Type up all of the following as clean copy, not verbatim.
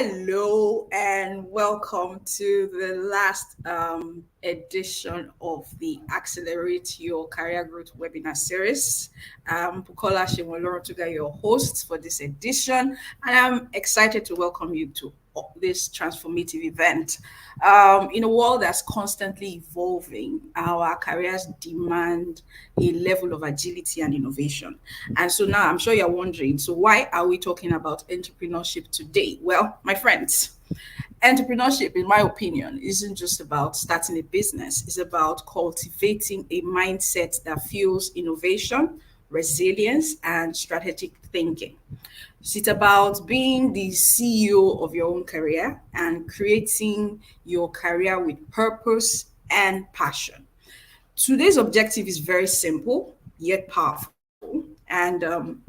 Hello and welcome to the last edition of the Accelerate Your Career Growth webinar series. Bukola Shemolorotuga, your host for this edition, and I'm excited to welcome you to this transformative event. In a world that's constantly evolving, our careers demand a level of agility and innovation. And so now I'm sure you're wondering, so why are we talking about entrepreneurship today? Well, my friends, entrepreneurship, in my opinion, isn't just about starting a business. It's about cultivating a mindset that fuels innovation, resilience, and strategic thinking. It's about being the CEO of your own career and creating your career with purpose and passion. Today's objective is very simple yet powerful. And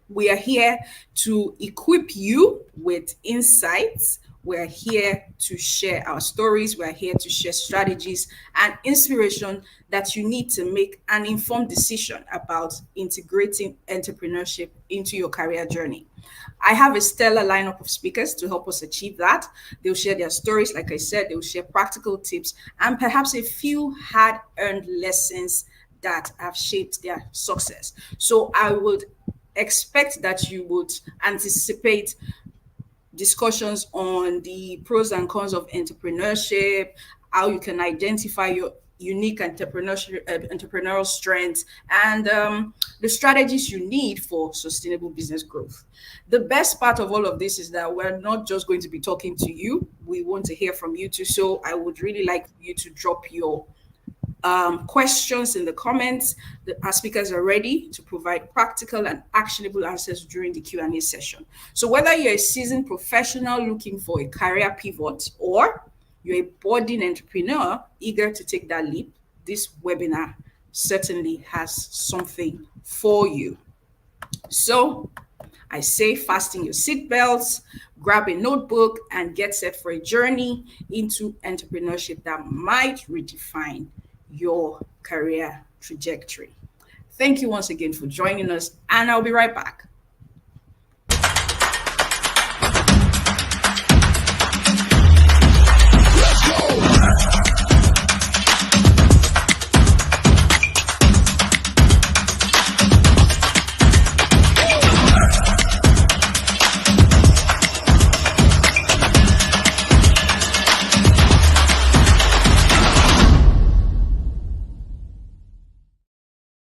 we are here to equip you with insights. We're here to share our stories. We're here to share strategies and inspiration that you need to make an informed decision about integrating entrepreneurship into your career journey. I have a stellar lineup of speakers to help us achieve that. They'll share their stories, like I said, they'll share practical tips and perhaps a few hard earned lessons that have shaped their success. So I would expect that you would anticipate discussions on the pros and cons of entrepreneurship, how you can identify your unique entrepreneurial strengths, and the strategies you need for sustainable business growth. The best part of all of this is that we're not just going to be talking to you, we want to hear from you too. So I would really like you to drop your questions in the comments. Our speakers are ready to provide practical and actionable answers during the Q&A session. So whether you're a seasoned professional looking for a career pivot or you're a budding entrepreneur eager to take that leap, this webinar certainly has something for you. So I say fasten your seatbelts, grab a notebook, and get set for a journey into entrepreneurship that might redefine your career trajectory. Thank you once again for joining us, and I'll be right back.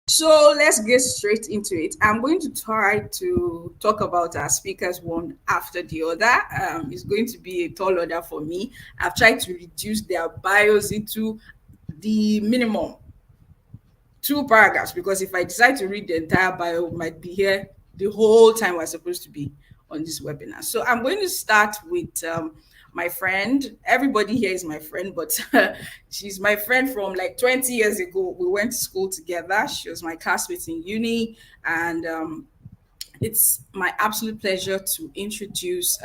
So let's get straight into it. I'm going to try to talk about our speakers one after the other. It's going to be a tall order for me. I've tried to reduce their bios into the minimum 2 paragraphs, because if I decide to read the entire bio, we might be here the whole time we're supposed to be on this webinar. So I'm going to start with my friend. Everybody here is my friend, but she's my friend from like 20 years ago. We went to school together. She was my classmate in uni, and it's my absolute pleasure to introduce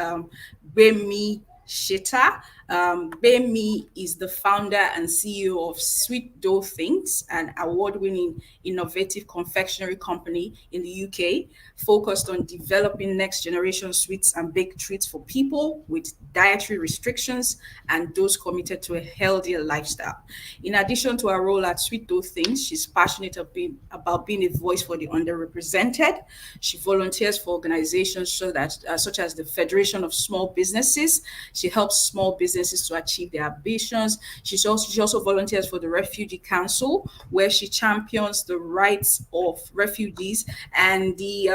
Bemi Sheta. Bemi is the founder and CEO of Sweet Dough Things, an award-winning innovative confectionery company in the UK, focused on developing next-generation sweets and baked treats for people with dietary restrictions and those committed to a healthier lifestyle. In addition to her role at Sweet Dough Things, she's passionate about being a voice for the underrepresented. She volunteers for organizations such as the Federation of Small Businesses. She helps small businesses to achieve their ambitions. She also volunteers for the Refugee Council, where she champions the rights of refugees, and the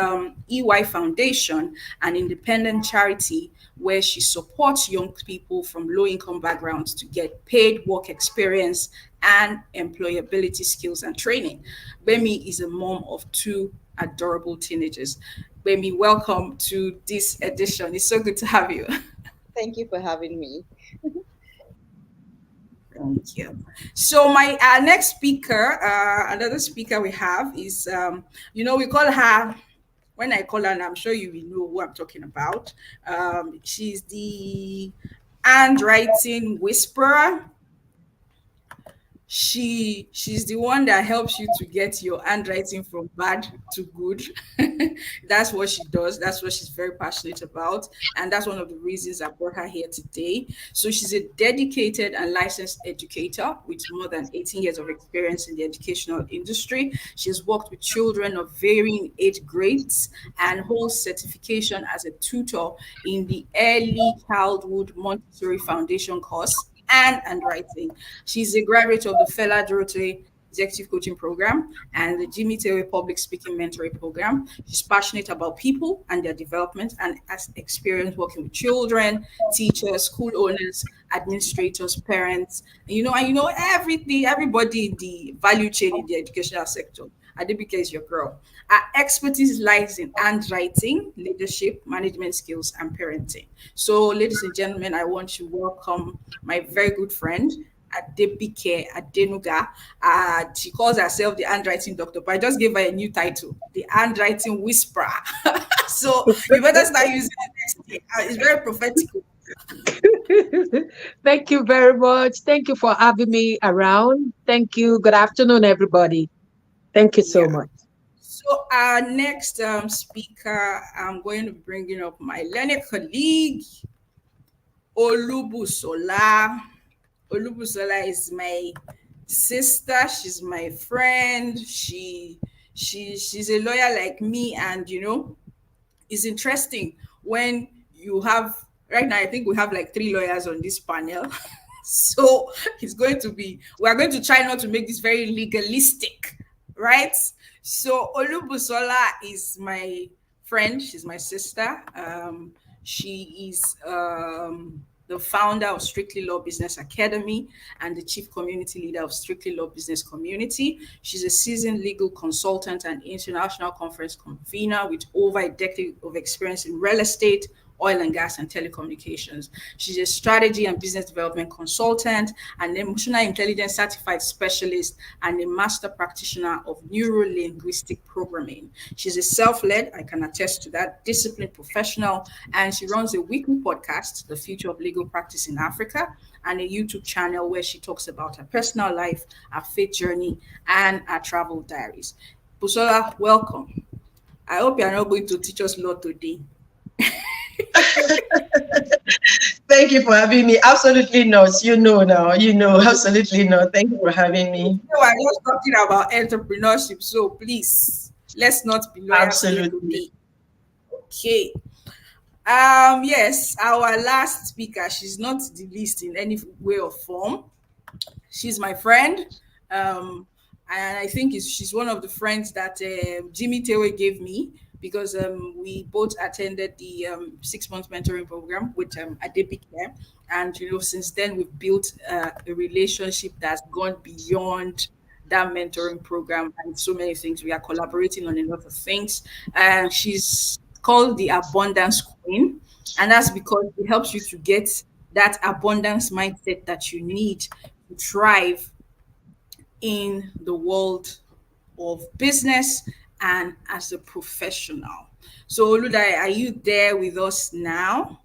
EY Foundation, an independent charity where she supports young people from low-income backgrounds to get paid work experience and employability skills and training. Bemi is a mom of 2 adorable teenagers. Bemi, welcome to this edition. It's so good to have you. Thank you for having me. Thank you. So my next speaker, another speaker we have is, we call her, when I call her, and I'm sure you will know who I'm talking about. She's the handwriting whisperer. She's the one that helps you to get your handwriting from bad to good. That's what she does. That's what she's very passionate about, and that's one of the reasons I brought her here today. So she's a dedicated and licensed educator with more than 18 years of experience in the educational industry. She's worked with children of varying age grades and holds certification as a tutor in the early childhood Montessori Foundation course and handwriting. She's a graduate of the Fela Dorote Executive Coaching Program and the Jimmy Tewe Public Speaking Mentoring Program. She's passionate about people and their development and has experience working with children, teachers, school owners, administrators, parents, and everything, everybody in the value chain in the educational sector. Adibike is your girl. Our expertise lies in handwriting, leadership, management skills, and parenting. So, ladies and gentlemen, I want to welcome my very good friend, Adebike Adenuga. She calls herself the handwriting doctor, but I just gave her a new title, the handwriting whisperer. So you better start using it next year. It's very prophetic. Thank you very much. Thank you for having me around. Thank you. Good afternoon, everybody. Thank you so Yeah. much. So our next speaker, I'm going to be bringing up my learned colleague, Olubusola. Olubusola is my sister. She's my friend. She's a lawyer like me, and it's interesting when you have right now. I think we have like three lawyers on this panel. So we are going to try not to make this very legalistic, right? So Olubusola is my friend. She's my sister. She is the founder of Strictly Law Business Academy and the chief community leader of Strictly Law Business Community. She's a seasoned legal consultant and international conference convener with over a decade of experience in real estate, oil and gas, and telecommunications. She's a strategy and business development consultant, an emotional intelligence certified specialist, and a master practitioner of neuro linguistic programming. She's a self-led, I can attest to that, disciplined professional, and she runs a weekly podcast, The Future of Legal Practice in Africa, and a YouTube channel where she talks about her personal life, her faith journey, and her travel diaries. Busola, welcome. I hope you are not going to teach us law today. Thank you for having me. Absolutely not. You know now. You know, absolutely not. Thank you for having me. We're just talking about entrepreneurship, so please let's not be lawyers here Absolutely. today. Okay. Yes, our last speaker, she's not the least in any way or form. She's my friend. And I think she's one of the friends that Jimmy Tewe gave me because we both attended the 6 month mentoring program with Adebike. And, since then we've built a relationship that's gone beyond that mentoring program and so many things. We are collaborating on a lot of things. And she's called the Abundance Queen. And that's because it helps you to get that abundance mindset that you need to thrive in the world of business and as a professional. So, Oludai, are you there with us now?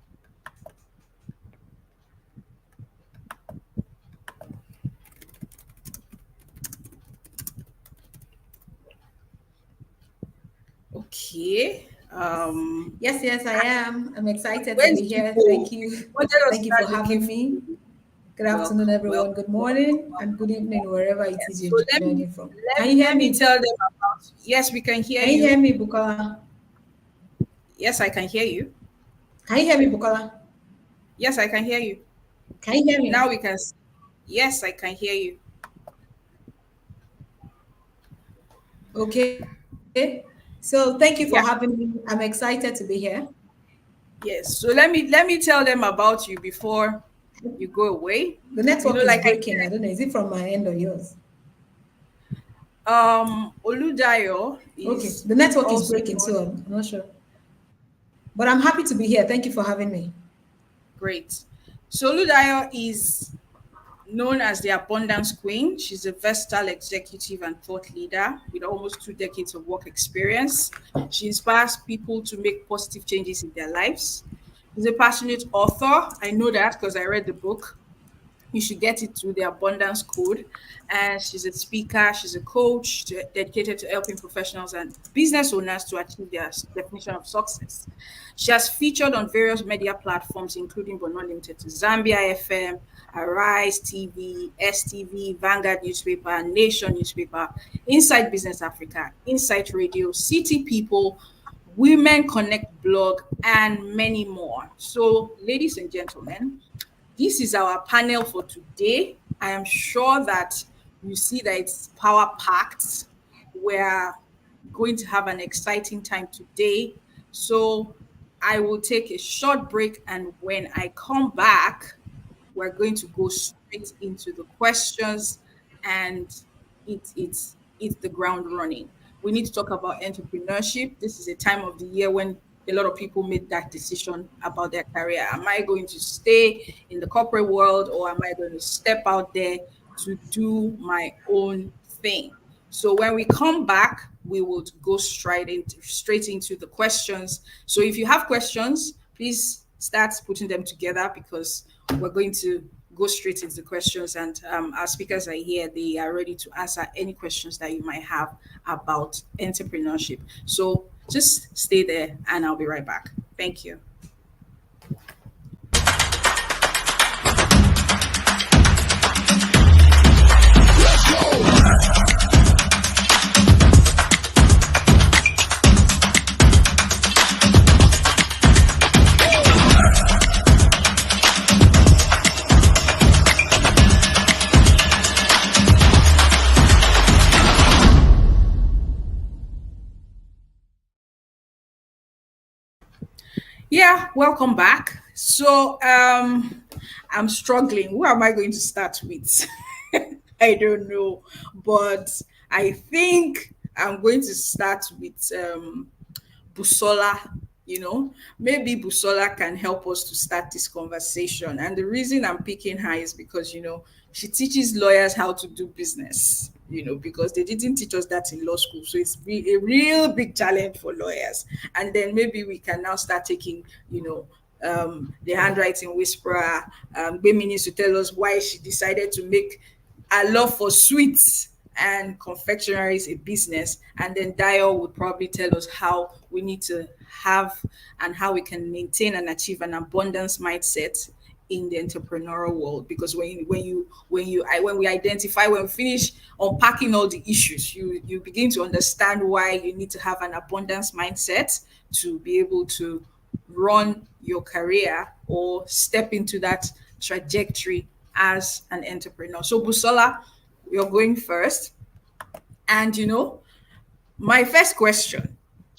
Okay. Yes, I am. I'm excited to Where be did you here. go? Thank you. Wanted us to Thank you for start having looking for me. you. Good afternoon, Welcome, everyone. welcome, Good welcome, morning and good welcome. evening, wherever it is Yes. you're So let me joining from. let Can me you hear let me me? tell them about. Yes, we can hear Can you hear you. me, Bukola? Yes, I can hear you. Can you hear me, Bukola? Yes, I can hear you. Can you hear Now me? we can. Yes, I can hear you. Okay. So thank you for Yeah. having me. I'm excited to be here. Yes. So let me tell them about you before you go away. The network is Like I breaking. I don't know. Is it from my end or yours? Oludayo Okay. is The network is also breaking, known. so I'm not sure. But I'm happy to be here. Thank you for having me. Great. So Oludayo is known as the Abundance Queen. She's a versatile executive and thought leader with almost 2 decades of work experience. She inspires people to make positive changes in their lives. She's a passionate author. I know that because I read the book. You should get it through the Abundance Code. And she's a speaker, she's a coach dedicated to helping professionals and business owners to achieve their definition of success. She has featured on various media platforms, including but not limited to Zambia FM, Arise TV, STV, Vanguard Newspaper, Nation Newspaper, Inside Business Africa, Insight Radio, City People, Women Connect blog, and many more. So, ladies and gentlemen, this is our panel for today. I am sure that you see that it's power packed. We're going to have an exciting time today. So I will take a short break, and when I come back, we're going to go straight into the questions and it's the ground running. We need to talk about entrepreneurship. This is a time of the year when a lot of people make that decision about their career. Am I going to stay in the corporate world, or am I going to step out there to do my own thing? So when we come back, we will go straight into the questions. So if you have questions, please start putting them together, because we're going to go straight into the questions, and our speakers are here. They are ready to answer any questions that you might have about entrepreneurship. So just stay there and I'll be right back. Thank you. Yeah, welcome back. So I'm struggling. Who am I going to start with? I don't know, but I think I'm going to start with Busola. Maybe Busola can help us to start this conversation. And the reason I'm picking her is because, she teaches lawyers how to do business, because they didn't teach us that in law school. So it's a real big challenge for lawyers. And then maybe we can now start taking, the handwriting whisperer. Gbemi needs to tell us why she decided to make a love for sweets and confectionery is a business. And then Dio would probably tell us how we need to have and how we can maintain and achieve an abundance mindset in the entrepreneurial world. Because when we identify, when we finish unpacking all the issues, you begin to understand why you need to have an abundance mindset to be able to run your career or step into that trajectory as an entrepreneur. So Busola, you're going first. And my first question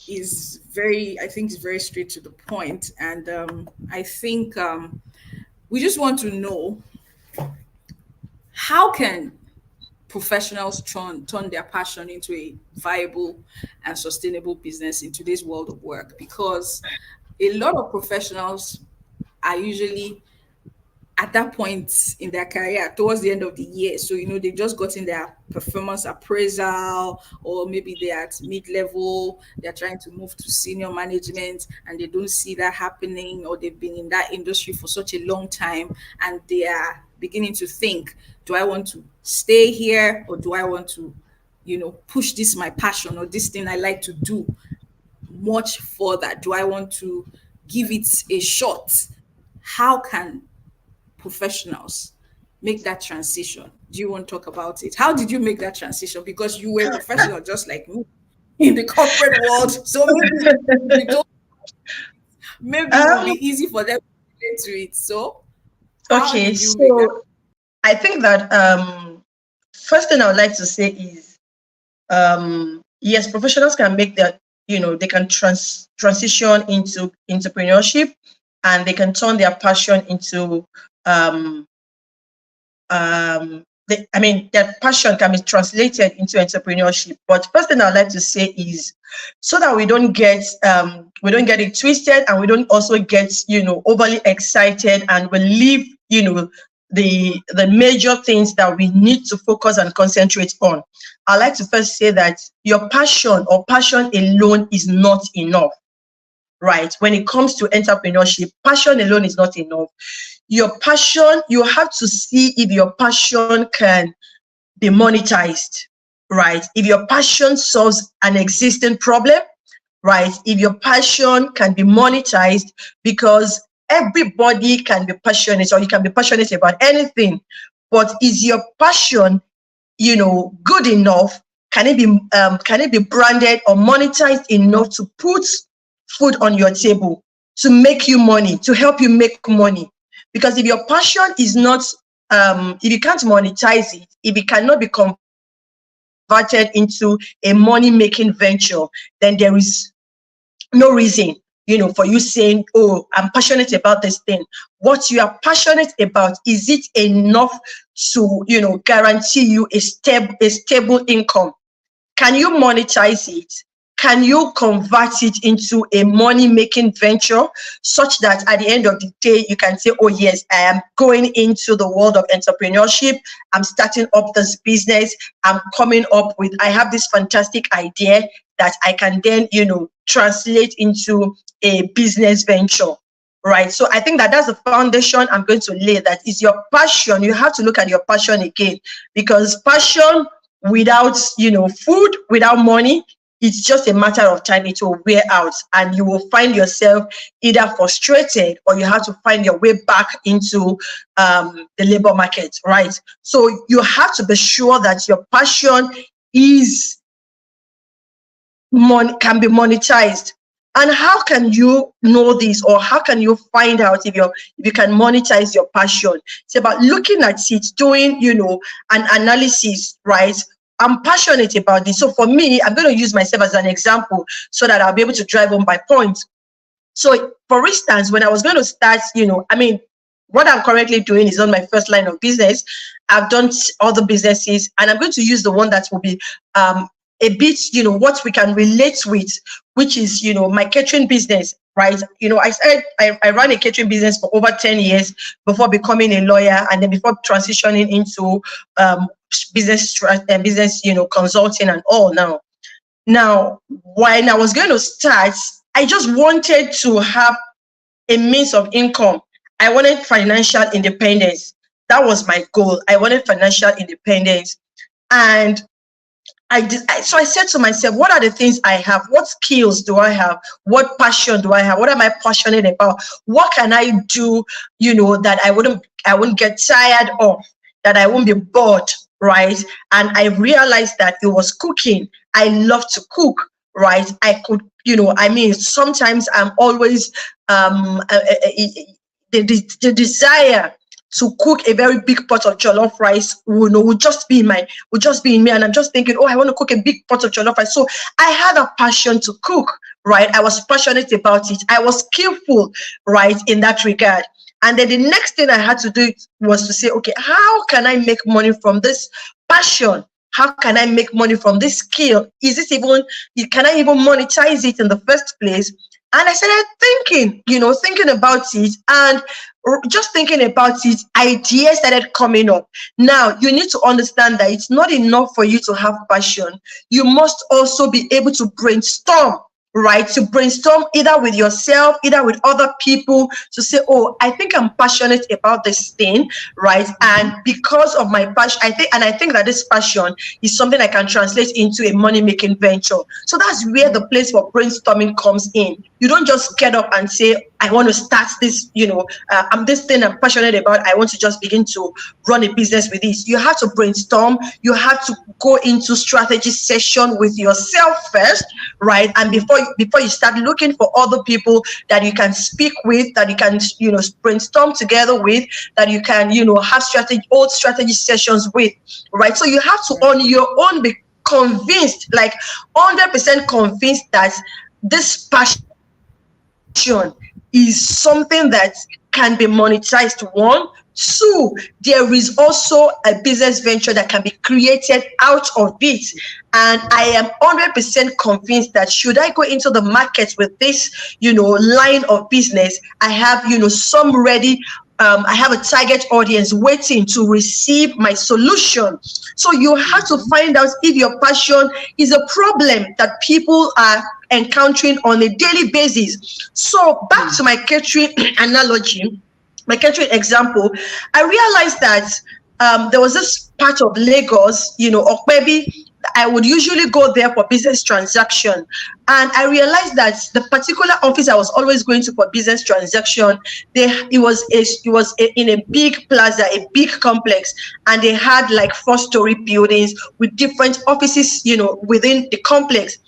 is I think it's very straight to the point. And I think we just want to know, how can professionals turn their passion into a viable and sustainable business in today's world of work? Because a lot of professionals are usually at that point in their career towards the end of the year. So, they've just gotten their performance appraisal, or maybe they're at mid-level, they're trying to move to senior management and they don't see that happening, or they've been in that industry for such a long time and they are beginning to think, do I want to stay here, or do I want to, push this my passion or this thing I like to do much further? Do I want to give it a shot? How can professionals make that transition? Do you want to talk about it? How did you make that transition? Because you were a professional just like me in the corporate world. So maybe it will be easy for them to relate to it. So okay, so I think that first thing I would like to say is yes, professionals can make that, they can transition into entrepreneurship, and they can turn their passion into their passion can be translated into entrepreneurship. But first thing I'd like to say is, so that we don't get it twisted, and we don't also get overly excited, and we leave the major things that we need to focus and concentrate on. I'd like to first say that your passion or passion alone is not enough. Right? When it comes to entrepreneurship, passion alone is not enough. your passion, you have to see if your passion can be monetized, right? If your passion solves an existing problem, right? If your passion can be monetized, because everybody can be passionate, or you can be passionate about anything, but is your passion, good enough? Can it be branded or monetized enough to put food on your table, to make you money, to help you make money? Because if your passion is not, if you can't monetize it, if it cannot be converted into a money-making venture, then there is no reason, for you saying, oh, I'm passionate about this thing. What you are passionate about, is it enough to, guarantee you a stable income? Can you monetize it? Can you convert it into a money-making venture, such that at the end of the day, you can say, oh yes, I am going into the world of entrepreneurship. I'm starting up this business. I have this fantastic idea that I can then, translate into a business venture. Right. So I think that that's the foundation I'm going to lay. That is your passion. You have to look at your passion again, because passion without, food, without money, it's just a matter of time. It will wear out, and you will find yourself either frustrated, or you have to find your way back into the labor market. Right. So you have to be sure that your passion can be monetized. And how can you know this, or how can you find out if you can monetize your passion? It's about looking at it, doing, an analysis, right? I'm passionate about this. So for me, I'm going to use myself as an example so that I'll be able to drive home my point. So for instance, when I was going to start, what I'm currently doing is on my first line of business. I've done other businesses, and I'm going to use the one that will be a bit, what we can relate with, which is, my catering business, right? I ran a catering business for over 10 years before becoming a lawyer, and then before transitioning into business, consulting and all. Now, when I was going to start, I just wanted to have a means of income. I wanted financial independence. That was my goal. I wanted financial independence. And so I said to myself, what are the things I have? What skills do I have? What passion do I have? What am I passionate about? What can I do, that I wouldn't get tired of, that I won't be bored, right? And I realized that it was cooking. I love to cook, right? I could, sometimes I'm always the desire to cook a very big pot of jollof rice would just be in me, and I'm just thinking, oh, I want to cook a big pot of jollof rice. So I had a passion to cook, right? I was passionate about it. I was skillful, right, in that regard. And then the next thing I had to do was to say, okay, how can I make money from this passion? How can I make money from this skill? Can I even monetize it in the first place? And I started thinking about it, and just thinking about it, ideas started coming up. Now, you need to understand that it's not enough for you to have passion. You must also be able to brainstorm, right? To brainstorm either with yourself, either with other people, to say, oh, I think I'm passionate about this thing, right? And because of my passion, I think that this passion is something I can translate into a money-making venture. So that's where the place for brainstorming comes in. You don't just get up and say, I want to start this, this thing I'm passionate about. I want to just begin to run a business with this. You have to brainstorm. You have to go into strategy session with yourself first, right? And before you start looking for other people that you can speak with, that you can, brainstorm together with, that you can, have strategy sessions with, right? So you have to on your own be convinced, like 100% convinced that this passion is something that can be monetized. One. Two, there is also a business venture that can be created out of it. And I am 100% convinced that should I go into the market with this, line of business, I have, some ready. I have a target audience waiting to receive my solution. So you have to find out if your passion is a problem that people are encountering on a daily basis. So back to my catering analogy, my catering example, I realized that there was this part of Lagos, or maybe I would usually go there for business transaction. And I realized that the particular office I was always going to for business transaction, in a big plaza, a big complex, and they had like 4-story buildings with different offices, within the complex.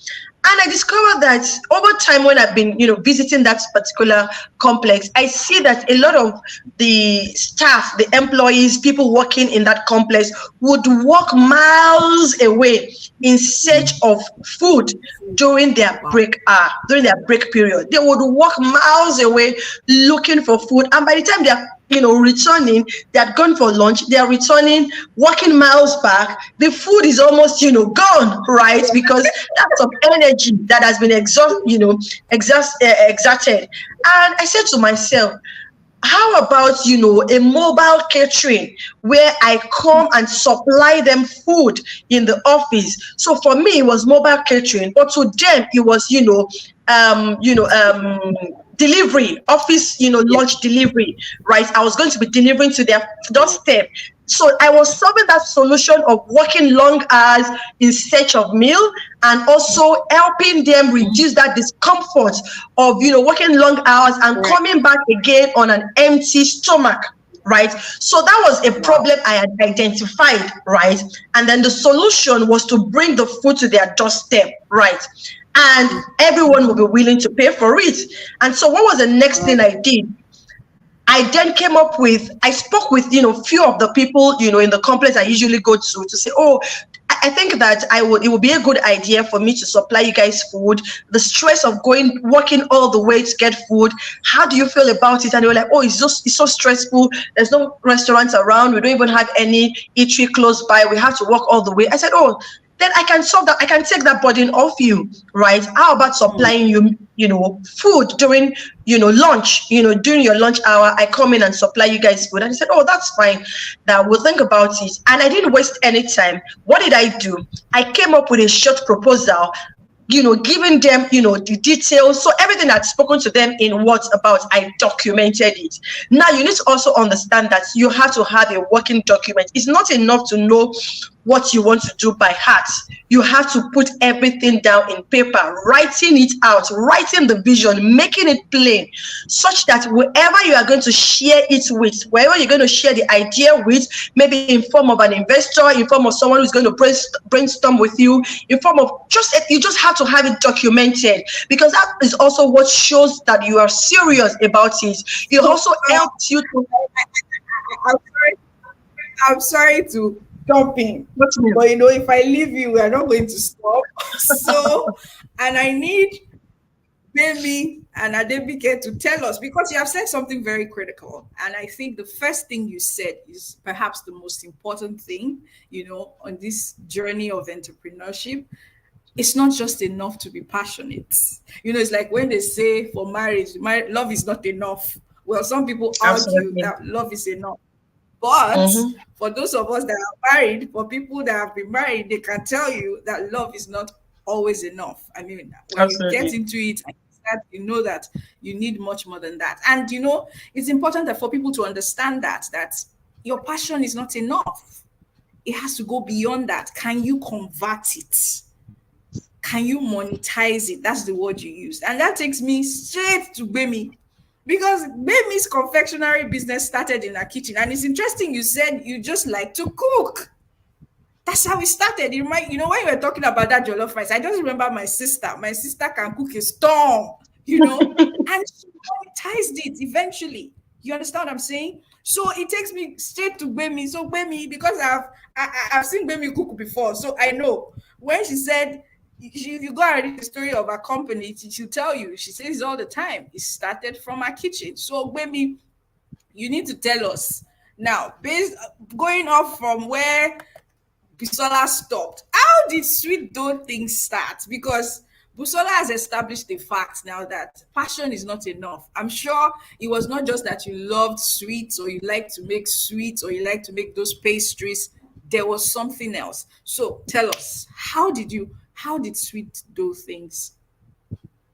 And I discovered that over time, when I've been, visiting that particular complex, I see that a lot of the staff, the employees, people working in that complex would walk miles away in search of food during their break during their break period. They would walk miles away looking for food, and by the time they're returning, they had gone for lunch, they are returning, walking miles back, the food is almost gone, right? Because that's of energy that has been exerted. And I said to myself, how about a mobile catering where I come and supply them food in the office? So for me it was mobile catering, but to them it was delivery, office, lunch delivery, right? I was going to be delivering to their doorstep. So I was solving that solution of working long hours in search of meal, and also helping them reduce that discomfort of working long hours and coming back again on an empty stomach, right? So that was a problem I had identified, right? And then the solution was to bring the food to their doorstep, right? And everyone will be willing to pay for it. And so what was the next thing I did? I then I spoke with, few of the people, in the complex I usually go to say, oh, I think that it would be a good idea for me to supply you guys food. The stress of working all the way to get food, how do you feel about it? And they were like, oh, it's so stressful. There's no restaurants around. We don't even have any eatery close by. We have to walk all the way. I said, oh, then I can solve that. I can take that burden off you, right? How about supplying you, food during, lunch, during your lunch hour, I come in and supply you guys food. And he said, oh, that's fine. Now we'll think about it. And I didn't waste any time. What did I do? I came up with a short proposal, giving them, the details. So everything I'd spoken to them in words about, I documented it. Now you need to also understand that you have to have a working document. It's not enough to know what you want to do by heart. You have to put everything down in paper, writing it out, writing the vision, making it plain, such that wherever you are going to share it with, wherever you're going to share the idea with, maybe in form of an investor, in form of someone who's going to brainstorm with you, in form of you just have to have it documented, because that is also what shows that you are serious about it. It also helps you to. I'm sorry to jump in, but if I leave you, we are not going to stop. So, and I need Baby and Adebike to tell us, because you have said something very critical, and I think the first thing you said is perhaps the most important thing, on this journey of entrepreneurship. It's not just enough to be passionate. It's like when they say for marriage, love is not enough. Well, some people argue that love is enough. But for those of us that are married, for people that have been married, they can tell you that love is not always enough. I mean, when you get into it, you know that you need much more than that. And, it's important that for people to understand that your passion is not enough. It has to go beyond that. Can you convert it? Can you monetize it? That's the word you used. And that takes me straight to Bemi. Because Bemi's confectionery business started in her kitchen. And it's interesting, you said you just like to cook. That's how it started. When you were talking about that jollof rice, I just remember my sister. My sister can cook a storm, and she monetized it eventually. You understand what I'm saying? So it takes me straight to Bemi. So Bemi, because I've seen Bemi cook before, so I know. When she said, if you go and read the story of her company, she'll tell you, she says all the time, it started from her kitchen. So Bemi, you need to tell us now, going off from where Busola stopped, how did Sweet Dough things start? Because Busola has established the fact now that passion is not enough. I'm sure it was not just that you loved sweets, or you like to make sweets, or you like to make those pastries. There was something else. So tell us, how did Sweet Dough things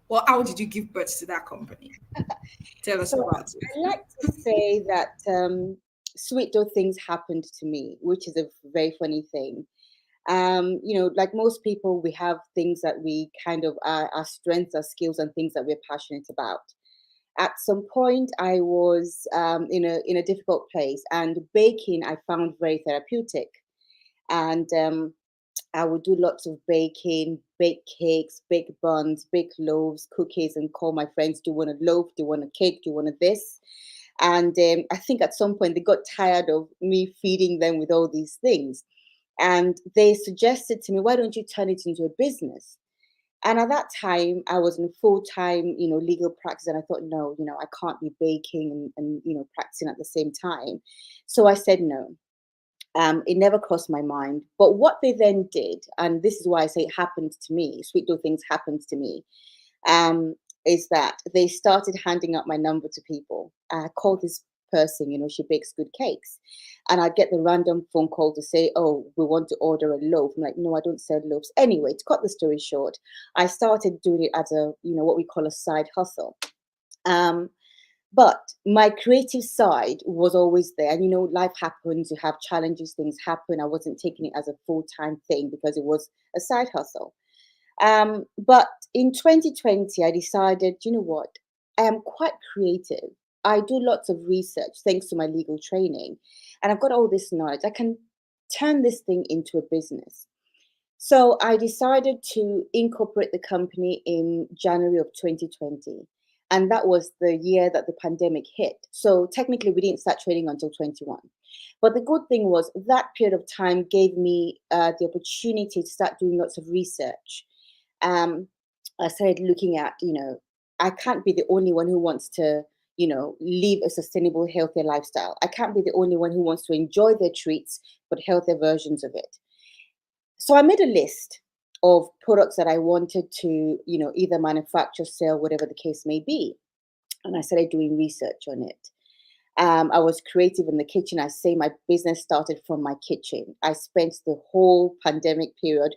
Or how did you give birth to that company? Tell us So about it. I like to say that sweet though things happened to me, which is a very funny thing. Like most people, we have things that we kind of our strengths, our skills, and things that we're passionate about. At some point, I was in a difficult place, and baking I found very therapeutic, and I would do lots of baking, bake cakes, bake buns, bake loaves, cookies, and call my friends, do you want a loaf? Do you want a cake? Do you want a this? And I think at some point they got tired of me feeding them with all these things. And they suggested to me, why don't you turn it into a business? And at that time, I was in full time, legal practice, and I thought, no, I can't be baking and practicing at the same time. So I said no. It never crossed my mind. But what they then did, and this is why I say it happened to me, sweet little things happened to me, um, is that they started handing out my number to people. I called this person, she bakes good cakes. And I'd get the random phone call to say, oh, we want to order a loaf. I'm like, no, I don't sell loaves. Anyway, to cut the story short, I started doing it as a, what we call a side hustle. But my creative side was always there. And life happens, you have challenges, things happen. I wasn't taking it as a full-time thing because it was a side hustle. But in 2020, I decided, you know what? I am quite creative. I do lots of research thanks to my legal training. And I've got all this knowledge. I can turn this thing into a business. So I decided to incorporate the company in January of 2020. And that was the year that the pandemic hit. So technically, we didn't start trading until 21. But the good thing was that period of time gave me the opportunity to start doing lots of research. I started looking at, I can't be the only one who wants to, live a sustainable, healthier lifestyle. I can't be the only one who wants to enjoy their treats, but healthier versions of it. So I made a list of products that I wanted to, either manufacture, sell, whatever the case may be. And I started doing research on it. I was creative in the kitchen. I say my business started from my kitchen. I spent the whole pandemic period,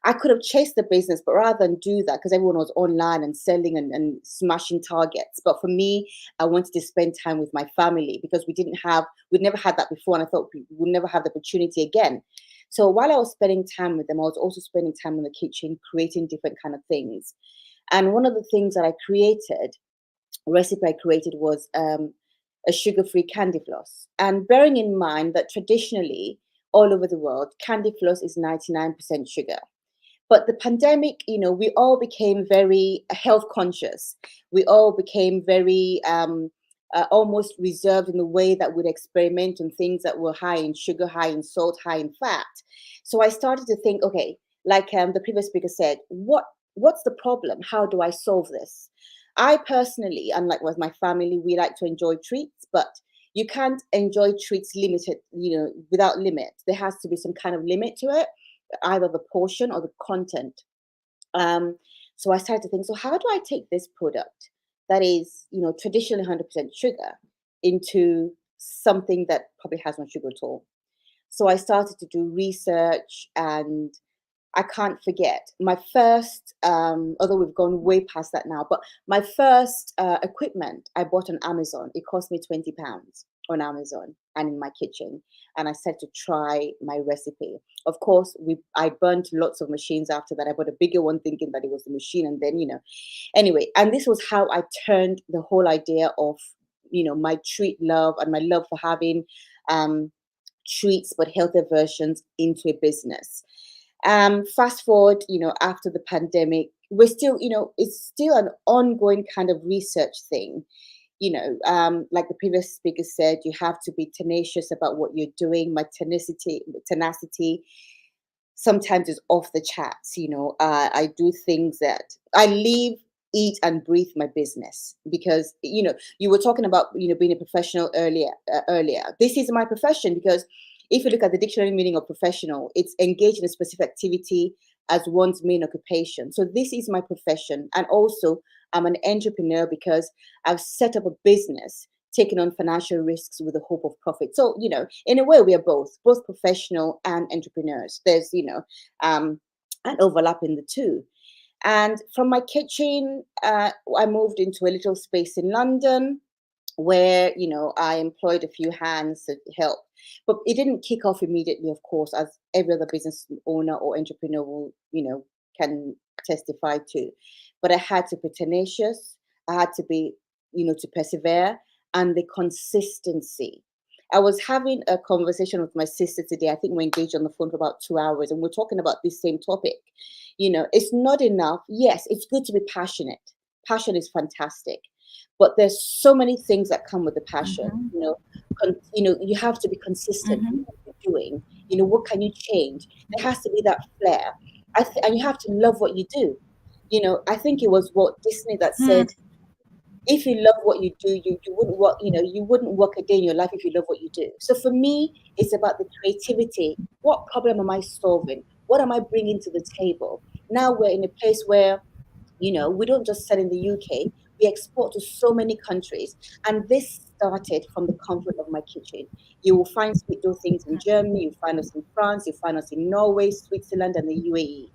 I could have chased the business, but rather than do that, because everyone was online and selling and smashing targets. But for me, I wanted to spend time with my family because we'd never had that before. And I thought we would never have the opportunity again. So while I was spending time with them, I was also spending time in the kitchen, creating different kind of things. And one of the things that recipe I created was a sugar-free candy floss. And bearing in mind that traditionally, all over the world, candy floss is 99% sugar. But the pandemic, we all became very health conscious. We all became very almost reserved in the way that we'd experiment on things that were high in sugar, high in salt, high in fat. So I started to think, okay, like the previous speaker said, what's the problem? How do I solve this? I personally, unlike with my family, we like to enjoy treats, but you can't enjoy treats limited, without limit. There has to be some kind of limit to it, either the portion or the content. So I started to think, so how do I take this product that is, traditionally 100% sugar into something that probably has no sugar at all? So I started to do research, and I can't forget my first, although we've gone way past that now, but my first equipment I bought on Amazon. It cost me £20 on Amazon and in my kitchen. And I said to try my recipe. Of course, I burnt lots of machines after that. I bought a bigger one thinking that it was the machine. And then, anyway, and this was how I turned the whole idea of, my treat love and my love for having treats, but healthier versions into a business. Fast forward, after the pandemic, we're still, it's still an ongoing kind of research thing. Like the previous speaker said, you have to be tenacious about what you're doing. My tenacity sometimes is off the charts. I do things that I live, eat, and breathe my business because, you were talking about, being a professional earlier. This is my profession because if you look at the dictionary meaning of professional, it's engaged in a specific activity as one's main occupation. So this is my profession. And also, I'm an entrepreneur because I've set up a business, taking on financial risks with the hope of profit. So, in a way, we are both professional and entrepreneurs. There's, an overlap in the two. And from my kitchen, I moved into a little space in London where, I employed a few hands to help. But it didn't kick off immediately, of course, as every other business owner or entrepreneur will, can testify to. But I had to be tenacious. I had to be, to persevere, and the consistency. I was having a conversation with my sister today. I think we engaged on the phone for about 2 hours, and we're talking about this same topic. It's not enough. Yes, it's good to be passionate. Passion is fantastic, but there's so many things that come with the passion. You have to be consistent in what you're doing. What can you change? There has to be that flair. And you have to love what you do. I think it was Walt Disney that said, if you love what you do, you wouldn't work, you wouldn't work a day in your life if you love what you do. So for me, it's about the creativity. What problem am I solving? What am I bringing to the table? Now we're in a place where, we don't just sell in the UK, we export to so many countries. And this started from the comfort of my kitchen. You will find Sweet Dough things in Germany, you find us in France, you find us in Norway, Switzerland, and the UAE.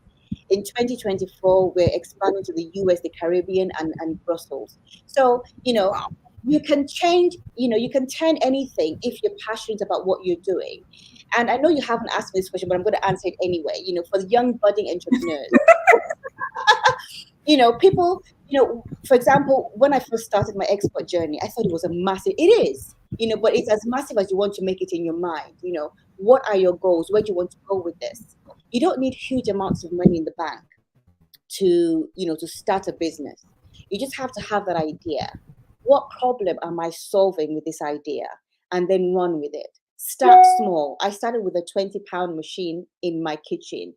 In 2024, we're expanding to the US, the Caribbean, and Brussels. So, you can change, you can turn anything if you're passionate about what you're doing. And I know you haven't asked me this question, but I'm going to answer it anyway. For the young budding entrepreneurs, people, for example, when I first started my export journey, I thought it was it is, but it's as massive as you want to make it in your mind. What are your goals? Where do you want to go with this? You don't need huge amounts of money in the bank to start a business. You just have to have that idea. What problem am I solving with this idea? And then run with it. Start small. I started with a 20-pound machine in my kitchen.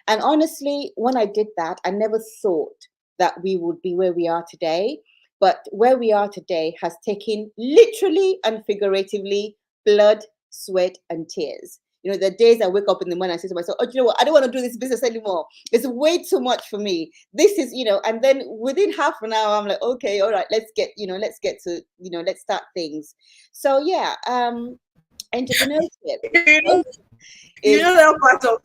And honestly, when I did that, I never thought that we would be where we are today. But where we are today has taken literally and figuratively blood, sweat, and tears. The days I wake up in the morning and say to myself, oh, you know what? I don't want to do this business anymore. It's way too much for me. This is, and then within half an hour, I'm like, okay, all right, let's get to, let's start things. So yeah, entrepreneurship. That part of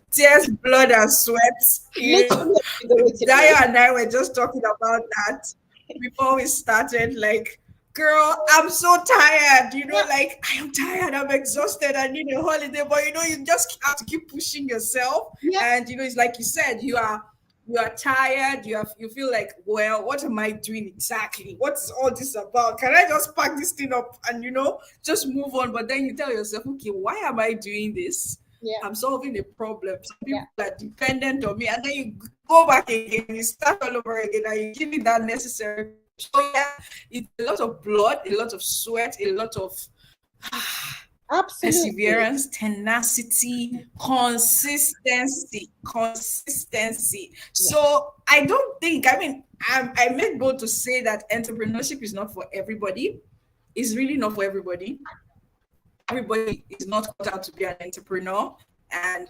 tears, blood, and sweat. Daya and I were just talking about that before we started. Like, girl, I'm so tired. Like, I am tired. I'm exhausted. I need a holiday. But you just have to keep pushing yourself. Yeah. And it's like you said, you are tired. You feel like, well, what am I doing exactly? What's all this about? Can I just pack this thing up and just move on? But then you tell yourself, okay, why am I doing this? Yeah. I'm solving a problem. Some people are dependent on me, and then you go back again, you start all over again, and you give it that necessary. So yeah, it's a lot of blood, a lot of sweat, a lot of perseverance, tenacity, consistency. So I don't think, I made bold to say that entrepreneurship is not for everybody. It's really not for everybody. Everybody is not cut out to be an entrepreneur, and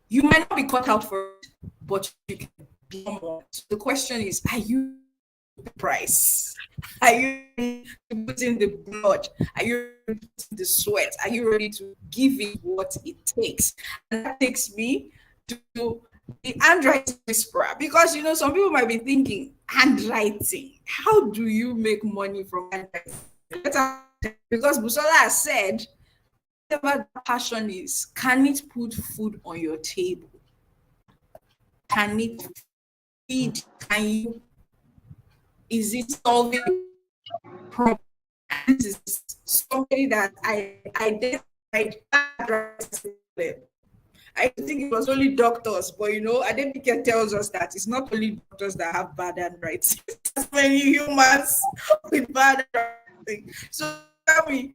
you might not be cut out for it, but you can be more. So the question is, are you the price? Are you ready to put in the blood? Are you ready to put in the sweat? Are you ready to give it what it takes? And that takes me to the handwriting whisperer, because some people might be thinking, handwriting, how do you make money from handwriting? Because Busola said, whatever the passion is, can it put food on your table? Can it feed? Is it solving problems? This is something that I identified. I think it was only doctors, but Adenike tells us that it's not only doctors that have bad handwriting. There's many humans with bad handwriting. So tell me,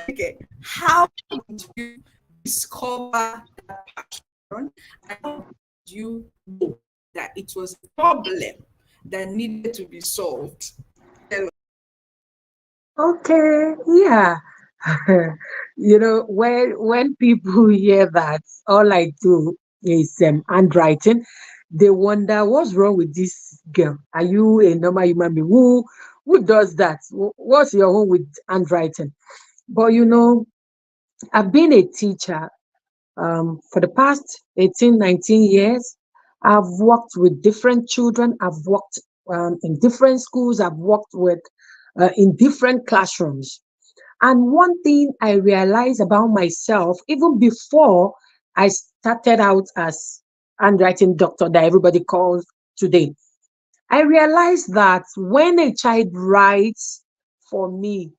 okay, how did you discover that passion? And how did you know that it was a problem that needed to be solved? Okay, yeah. When people hear that all I do is handwriting, they wonder what's wrong with this girl. Are you a normal human being? Who does that? What's your own with handwriting? But I've been a teacher for the past 18, 19 years. I've worked with different children. I've worked in different schools. I've worked with in different classrooms. And one thing I realized about myself, even before I started out as handwriting doctor that everybody calls today, I realized that when a child writes for me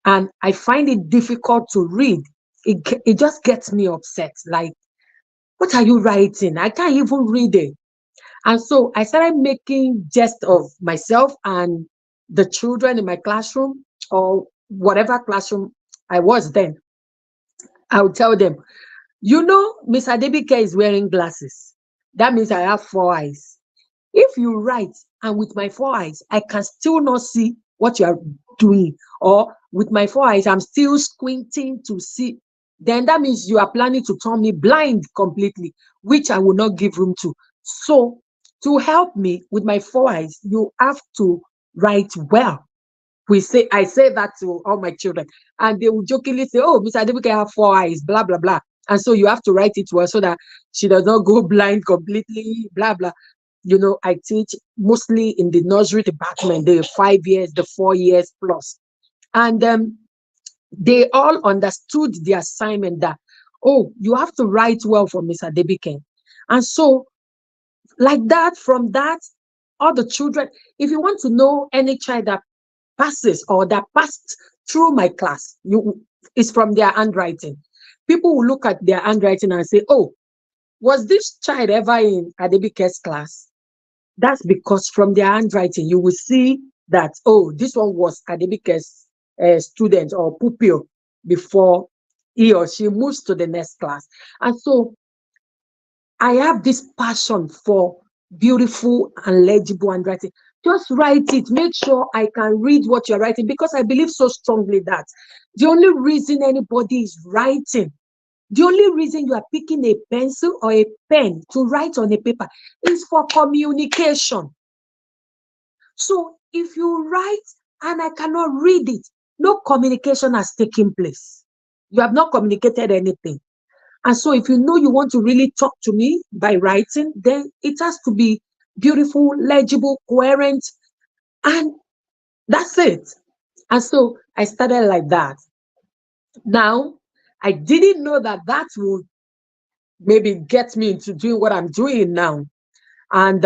and I find it difficult to read, it just gets me upset. Like, what are you writing? I can't even read it. And so I started making jest of myself and the children in my classroom or whatever classroom I was then. I would tell them, Miss Adebike is wearing glasses. That means I have four eyes. If you write and with my four eyes, I can still not see what you are doing, or with my four eyes, I'm still squinting to see, then that means you are planning to turn me blind completely, which I will not give room to. So, to help me with my four eyes, you have to write well. I say that to all my children, and they will jokingly say, "Oh, Miss Adebike have four eyes, blah blah blah." And so you have to write it well so that she does not go blind completely, blah blah. I teach mostly in the nursery department, the 5 years, the 4 years plus. And they all understood the assignment that, oh, you have to write well for Miss Adebike. And so, like that, from that, all the children, if you want to know any child that passes or that passed through my class, it's from their handwriting. People will look at their handwriting and say, oh, was this child ever in Adebike's class? That's because from their handwriting, you will see that, oh, this one was Adebike's student or pupil before he or she moves to the next class. And so I have this passion for beautiful and legible handwriting. Just write it. Make sure I can read what you're writing, because I believe so strongly that the only reason anybody is writing, the only reason you are picking a pencil or a pen to write on a paper is for communication. So if you write and I cannot read it, no communication has taken place. You have not communicated anything. And so if you know you want to really talk to me by writing, then it has to be beautiful, legible, coherent, and that's it. And so I started like that. Now, I didn't know that that would maybe get me into doing what I'm doing now. And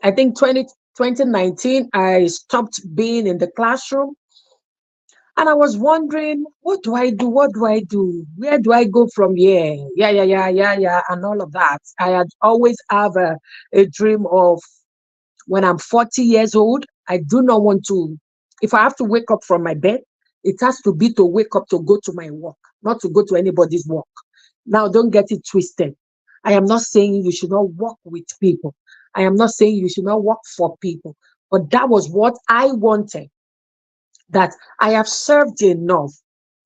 I think 2019, I stopped being in the classroom. And I was wondering, what do I do? What do I do? Where do I go from here? Yeah, and all of that. I had always have a dream of when I'm 40 years old, I do not want to, if I have to wake up from my bed, it has to be to wake up to go to my work, not to go to anybody's work. Now, don't get it twisted. I am not saying you should not work with people. I am not saying you should not work for people. But that was what I wanted, that I have served enough.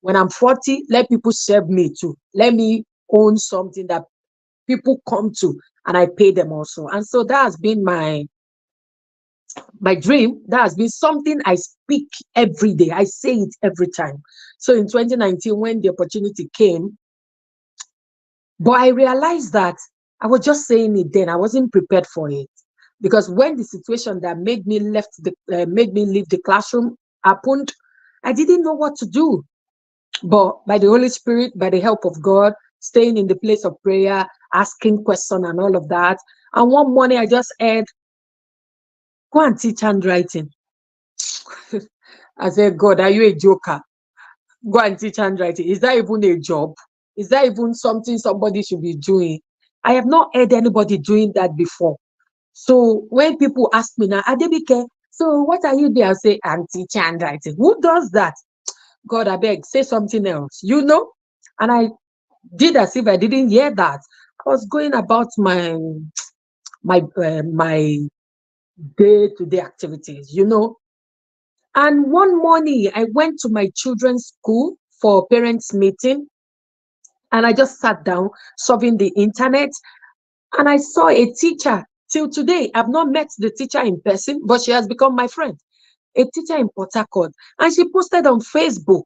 When I'm 40, let people serve me too. Let me own something that people come to and I pay them also. And so that has been my dream. That has been something I speak every day. I say it every time. So in 2019, when the opportunity came, but I realized that I was just saying it then. I wasn't prepared for it, because when the situation that made me leave the classroom happened, I didn't know what to do. But by the Holy Spirit, by the help of God, staying in the place of prayer, asking questions and all of that. And one morning I just heard, go and teach handwriting. I said, God, are you a joker? Go and teach handwriting. Is that even a job? Is that even something somebody should be doing? I have not heard anybody doing that before. So when people ask me now, Adebike, so what are you doing? I say, I'm teaching handwriting. Who does that? God, I beg, say something else, And I did as if I didn't hear that. I was going about my day-to-day activities. And one morning, I went to my children's school for parents' meeting, and I just sat down, surfing the internet, and I saw a teacher. Till today, I've not met the teacher in person, but she has become my friend. A teacher in Port Harcourt, and she posted on Facebook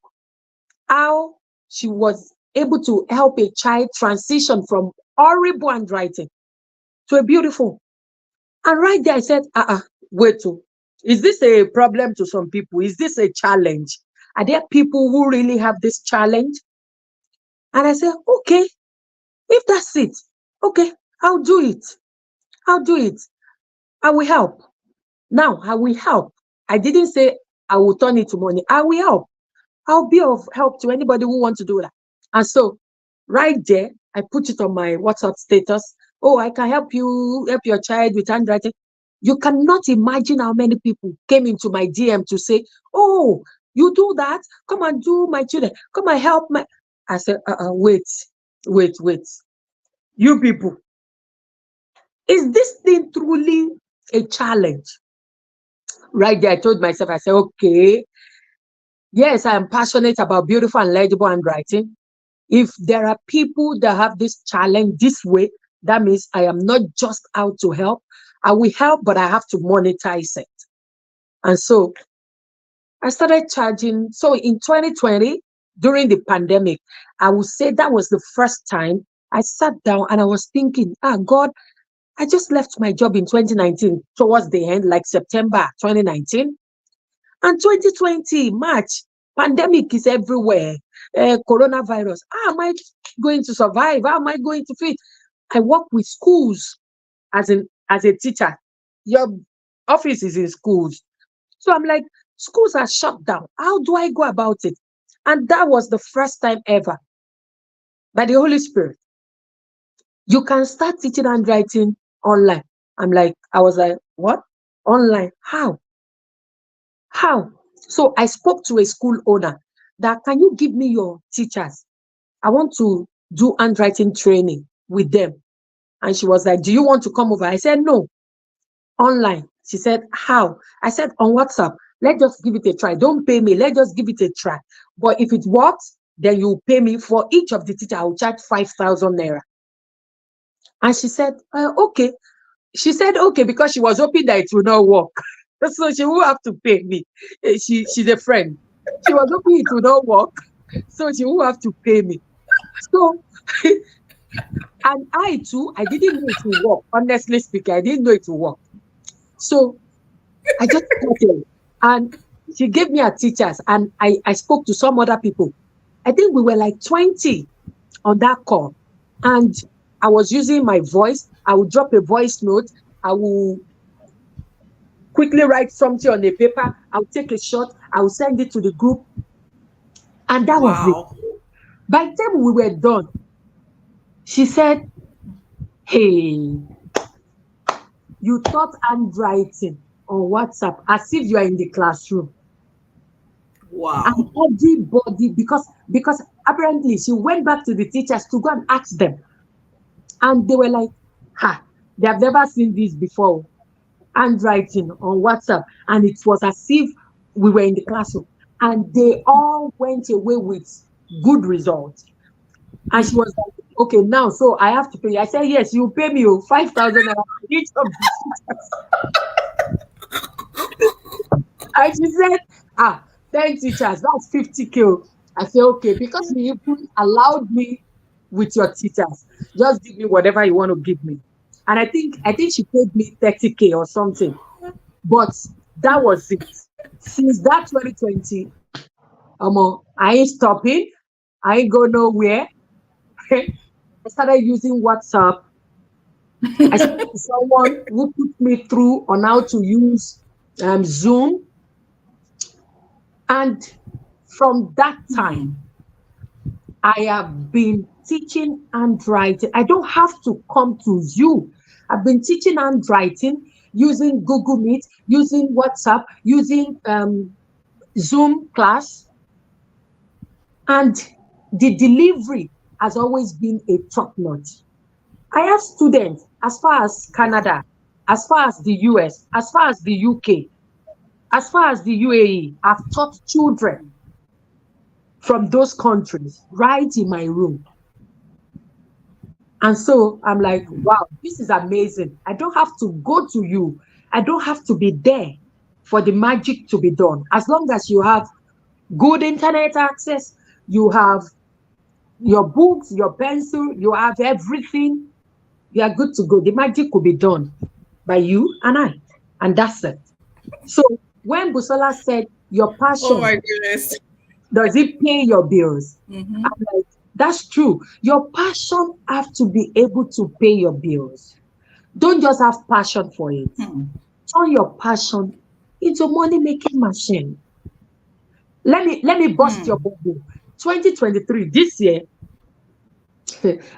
how she was able to help a child transition from horrible handwriting to a beautiful. And right there, I said, wait, is this a problem to some people? Is this a challenge? Are there people who really have this challenge? And I said, okay, if that's it, okay, I'll do it. I'll do it. I will help. Now, I will help. I didn't say I will turn it to money. I will help. I'll be of help to anybody who wants to do that. And so, right there, I put it on my WhatsApp status. Oh, I can help you, help your child with handwriting. You cannot imagine how many people came into my DM to say, oh, you do that? Come and do my children. Come and help my. I said, wait. You people, is this thing truly a challenge? Right there, I told myself, I said, okay, yes, I am passionate about beautiful and legible handwriting. If there are people that have this challenge this way, that means I am not just out to help. I will help, but I have to monetize it. And so I started charging. So in 2020, during the pandemic, I would say that was the first time I sat down and I was thinking, God, I just left my job in 2019 towards the end, like September 2019. And 2020, March, pandemic is everywhere. Coronavirus. How am I going to survive? How am I going to fit? I work with schools as a teacher. Your office is in schools. So I'm like, schools are shut down. How do I go about it? And that was the first time ever, by the Holy Spirit, you can start teaching handwriting online. I was like, what? Online? How? How? So I spoke to a school owner that, can you give me your teachers? I want to do handwriting training with them. And she was like, do you want to come over? I said, no, online. She said, how? I said, on WhatsApp. Let's just give it a try. Don't pay me. Let's just give it a try. But if it works, then you pay me. For each of the teachers, I will charge 5,000 naira. And she said, okay. She said, okay, because she was hoping that it will not work. So she will have to pay me. She's a friend. She was hoping it will not work. So she will have to pay me. So, and I too, I didn't know it would work. Honestly speaking, I didn't know it would work. So I just started. And she gave me her teachers. And I spoke to some other people. I think we were like 20 on that call. And I was using my voice. I would drop a voice note. I will quickly write something on a paper. I'll take a shot. I'll send it to the group. And that was it. By the time we were done, she said, hey, you taught handwriting on WhatsApp as if you are in the classroom. Wow. And everybody, because apparently she went back to the teachers to go and ask them. And they were like, they have never seen this before. Handwriting on WhatsApp. And it was as if we were in the classroom. And they all went away with good results. And she was like, okay, now, so I have to pay. I said, yes, you pay me 5,000 each of the teachers. And she said, 10 teachers, that's 50K. I said, okay, because you allowed me with your teachers, just give me whatever you want to give me. And I think she paid me 30K or something. But that was it. Since that 2020, I ain't stopping. I ain't go nowhere. I started using WhatsApp. I spoke to someone who put me through on how to use Zoom. And from that time, I have been teaching handwriting. I don't have to come to you. I've been teaching handwriting using Google Meet, using WhatsApp, using Zoom class. And the delivery has always been a top notch. I have students as far as Canada, as far as the US, as far as the UK, as far as the UAE. I've taught children from those countries right in my room. And so I'm like, wow, this is amazing. I don't have to go to you. I don't have to be there for the magic to be done. As long as you have good internet access, you have your books, your pencil, you have everything. You are good to go. The magic could be done by you and I, and that's it. So when Busola said, your Oh my passion, goodness. does it pay your bills? Mm-hmm. I'm like, that's true. Your passion have to be able to pay your bills. Don't just have passion for it. Hmm. Turn your passion into money making machine. Let me bust your Hmm. bubble. 2023, this year,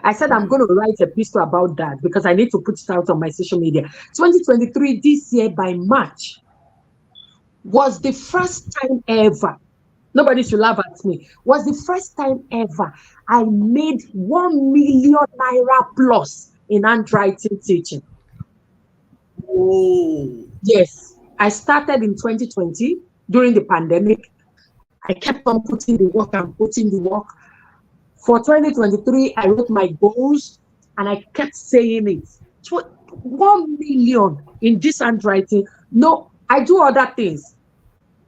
I said I'm Hmm. going to write a piece about that because I need to put it out on my social media. 2023, this year by March, was the first time ever. Nobody should laugh at me. Was the first time ever I made 1 million naira plus in handwriting teaching. Oh. Yes, I started in 2020 during the pandemic. I kept on putting the work and putting the work. For 2023, I wrote my goals and I kept saying it. 1 million in this handwriting. No, I do other things.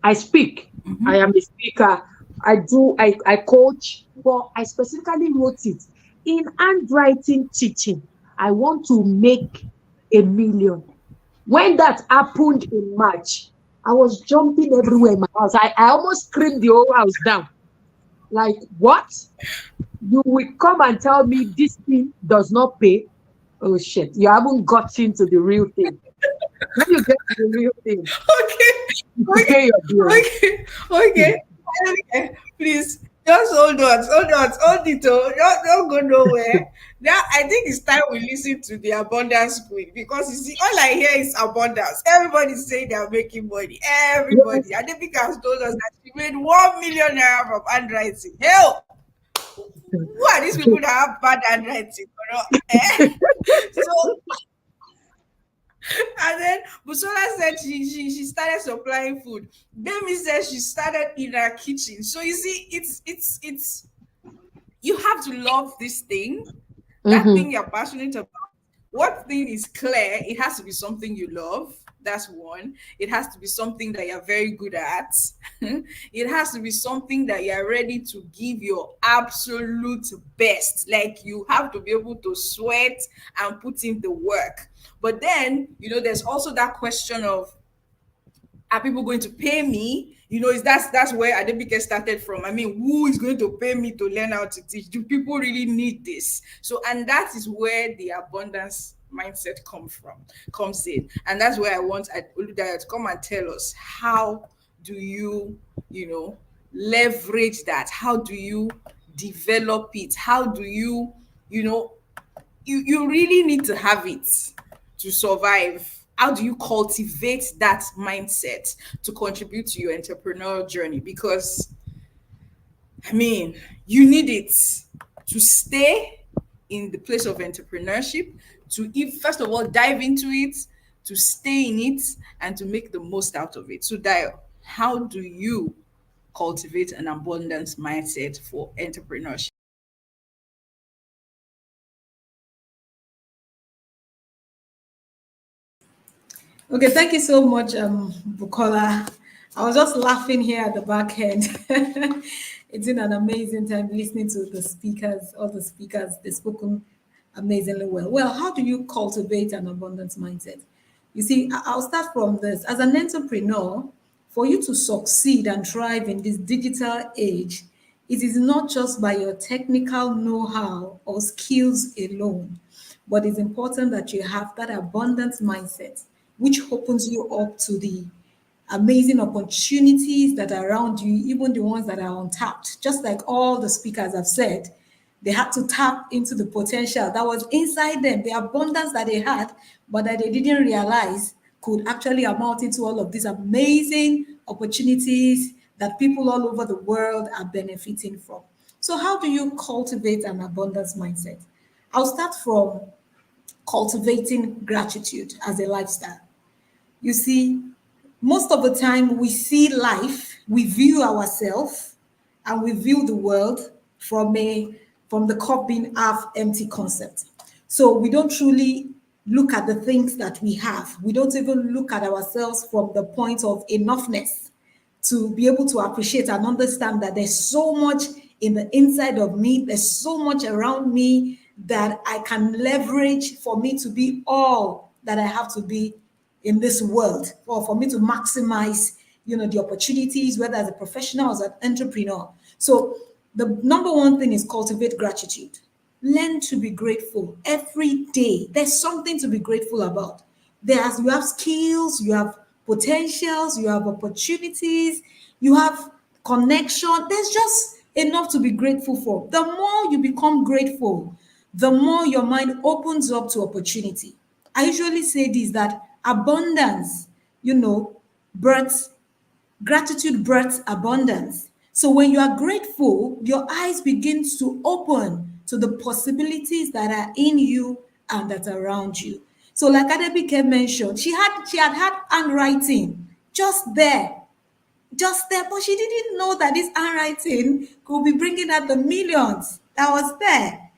I speak. I am a speaker. I coach, but I specifically wrote it in handwriting teaching. I want to make 1 million. When that happened in March, I was jumping everywhere in my house. I almost screamed the whole house down. Like, what? You will come and tell me this thing does not pay? Oh shit, you haven't gotten to the real thing. When you get to the real thing, Okay. you will Okay. pay your bills. Okay. Okay. Okay. Please. Just hold it. Oh. Don't go nowhere. Now, I think it's time we listen to the abundance queen because you see, all I hear is abundance. Everybody's saying they're making money. Yes. Everybody. And Deepika has told us that she made 1 million naira from handwriting. Hell, who are these people that have bad handwriting? You know? So, and then Busola said she started supplying food. Demi said she started in her kitchen. So you see, it's you have to love this thing, that Mm-hmm. thing you're passionate about. What thing is clear? It has to be something you love. That's one. It has to be something that you're very good at. It has to be something that you're ready to give your absolute best. Like you have to be able to sweat and put in the work. But then, there's also that question of, are people going to pay me? Is that's where Adebike started from. I mean, who is going to pay me to learn how to teach? Do people really need this? So, and that is where the abundance mindset comes in, and that's where I want Oludaya to come and tell us, how do you, leverage that? How do you develop it? How do you know you really need to have it to survive. How do you cultivate that mindset to contribute to your entrepreneurial journey? Because I mean, you need it to stay in the place of entrepreneurship, to if first of all dive into it, to stay in it, and to make the most out of it. So Dio, how do you cultivate an abundance mindset for entrepreneurship? Okay, thank you so much, Bukola. I was just laughing here at the back end. It's been an amazing time listening to the speakers, all the speakers, they've spoken amazingly well. Well, how do you cultivate an abundance mindset? You see, I'll start from this. As an entrepreneur, for you to succeed and thrive in this digital age, it is not just by your technical know how or skills alone, but it's important that you have that abundance mindset, which opens you up to the amazing opportunities that are around you, even the ones that are untapped. Just like all the speakers have said, they had to tap into the potential that was inside them, the abundance that they had, but that they didn't realize could actually amount into all of these amazing opportunities that people all over the world are benefiting from. So, how do you cultivate an abundance mindset? I'll start from cultivating gratitude as a lifestyle. You see, most of the time we see life, we view ourselves, and we view the world from the cup being half empty concept. So we don't truly look at the things that we have. We don't even look at ourselves from the point of enoughness to be able to appreciate and understand that there's so much in the inside of me, there's so much around me that I can leverage for me to be all that I have to be in this world, or for me to maximize, the opportunities, whether as a professional or as an entrepreneur. So the number one thing is cultivate gratitude. Learn to be grateful every day. There's something to be grateful about. You have skills, you have potentials, you have opportunities, you have connection. There's just enough to be grateful for. The more you become grateful, the more your mind opens up to opportunity. I usually say this, that abundance, births gratitude births abundance. So when you are grateful, your eyes begin to open to the possibilities that are in you and that are around you. So like Adebike mentioned, she had handwriting just there, but she didn't know that this handwriting could be bringing out the millions that was there.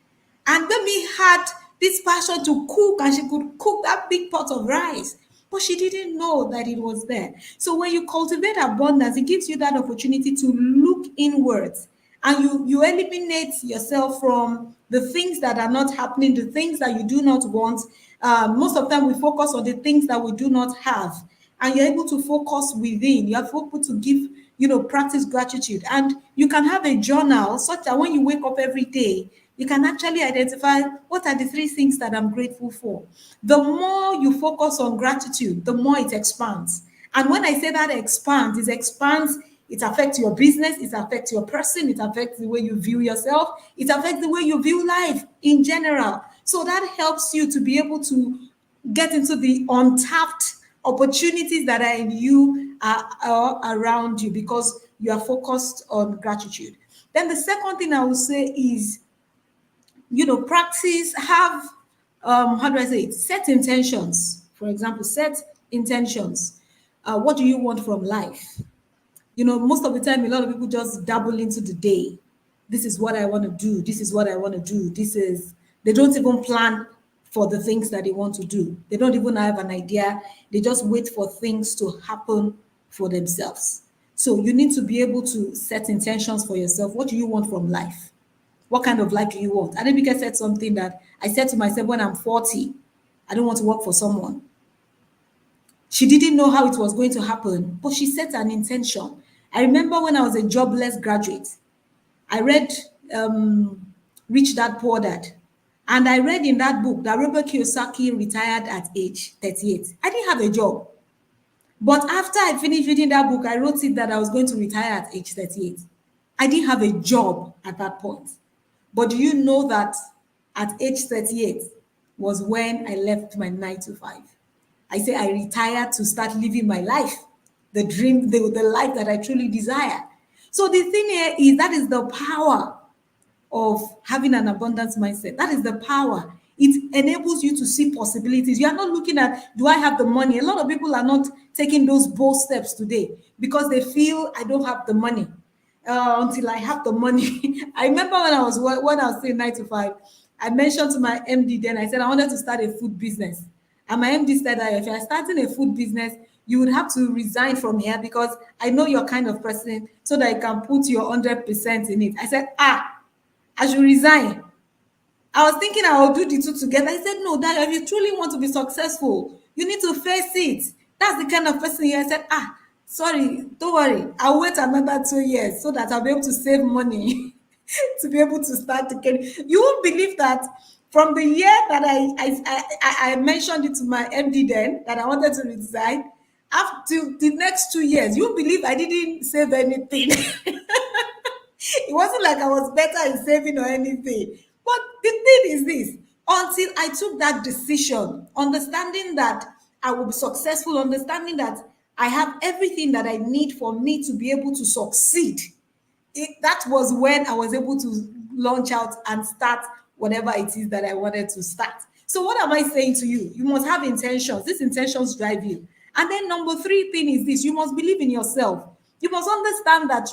And Demi had this passion to cook, and she could cook that big pot of rice, but she didn't know that it was there. So when you cultivate abundance, it gives you that opportunity to look inwards, and you eliminate yourself from the things that are not happening, the things that you do not want. Most of the time we focus on the things that we do not have, and you're able to focus within. You're able to give, practice gratitude. And you can have a journal such that when you wake up every day, you can actually identify what are the three things that I'm grateful for. The more you focus on gratitude, the more it expands. And when I say that expands, it affects your business, it affects your person, it affects the way you view yourself, it affects the way you view life in general. So that helps you to be able to get into the untapped opportunities that are in you, around you, because you are focused on gratitude. Then the second thing I would say is, practice, have, how do I say it? Set intentions. For example, set intentions. What do you want from life? Most of the time, a lot of people just dabble into the day. This is what I want to do. This is what I want to do. They don't even plan for the things that they want to do. They don't even have an idea. They just wait for things to happen for themselves. So you need to be able to set intentions for yourself. What do you want from life? What kind of life do you want? Adebike said something that I said to myself when I'm 40, I don't want to work for someone. She didn't know how it was going to happen, but she set an intention. I remember when I was a jobless graduate, I read Rich Dad Poor Dad. And I read in that book that Robert Kiyosaki retired at age 38. I didn't have a job. But after I finished reading that book, I wrote it that I was going to retire at age 38. I didn't have a job at that point. But do you know that at age 38 was when I left my 9 to 5? I say I retired to start living my life, the dream, the life that I truly desire. So the thing here is, that is the power of having an abundance mindset. That is the power. It enables you to see possibilities. You are not looking at, do I have the money? A lot of people are not taking those bold steps today because they feel, I don't have the money. Until I have the money. I remember when I was saying 9 to 5, I mentioned to my MD then, I said I wanted to start a food business. And my MD said that if you're starting a food business, you would have to resign from here because I know you're kind of person so that you can put your 100% in it. I said, I should resign. I was thinking I will do the two together. I said, no, that if you truly want to be successful, you need to face it. That's the kind of person here. I said, sorry, don't worry. I'll wait another 2 years so that I'll be able to save money to be able to start again. You won't believe that from the year that I mentioned it to my MD then, that I wanted to resign, after the next 2 years, you won't believe I didn't save anything. It wasn't like I was better in saving or anything. But the thing is this, until I took that decision, understanding that I will be successful, understanding that I have everything that I need for me to be able to succeed, that was when I was able to launch out and start whatever it is that I wanted to start. So what am I saying to you? You must have intentions. These intentions drive you. And then number 3 thing is this, you must believe in yourself. You must understand that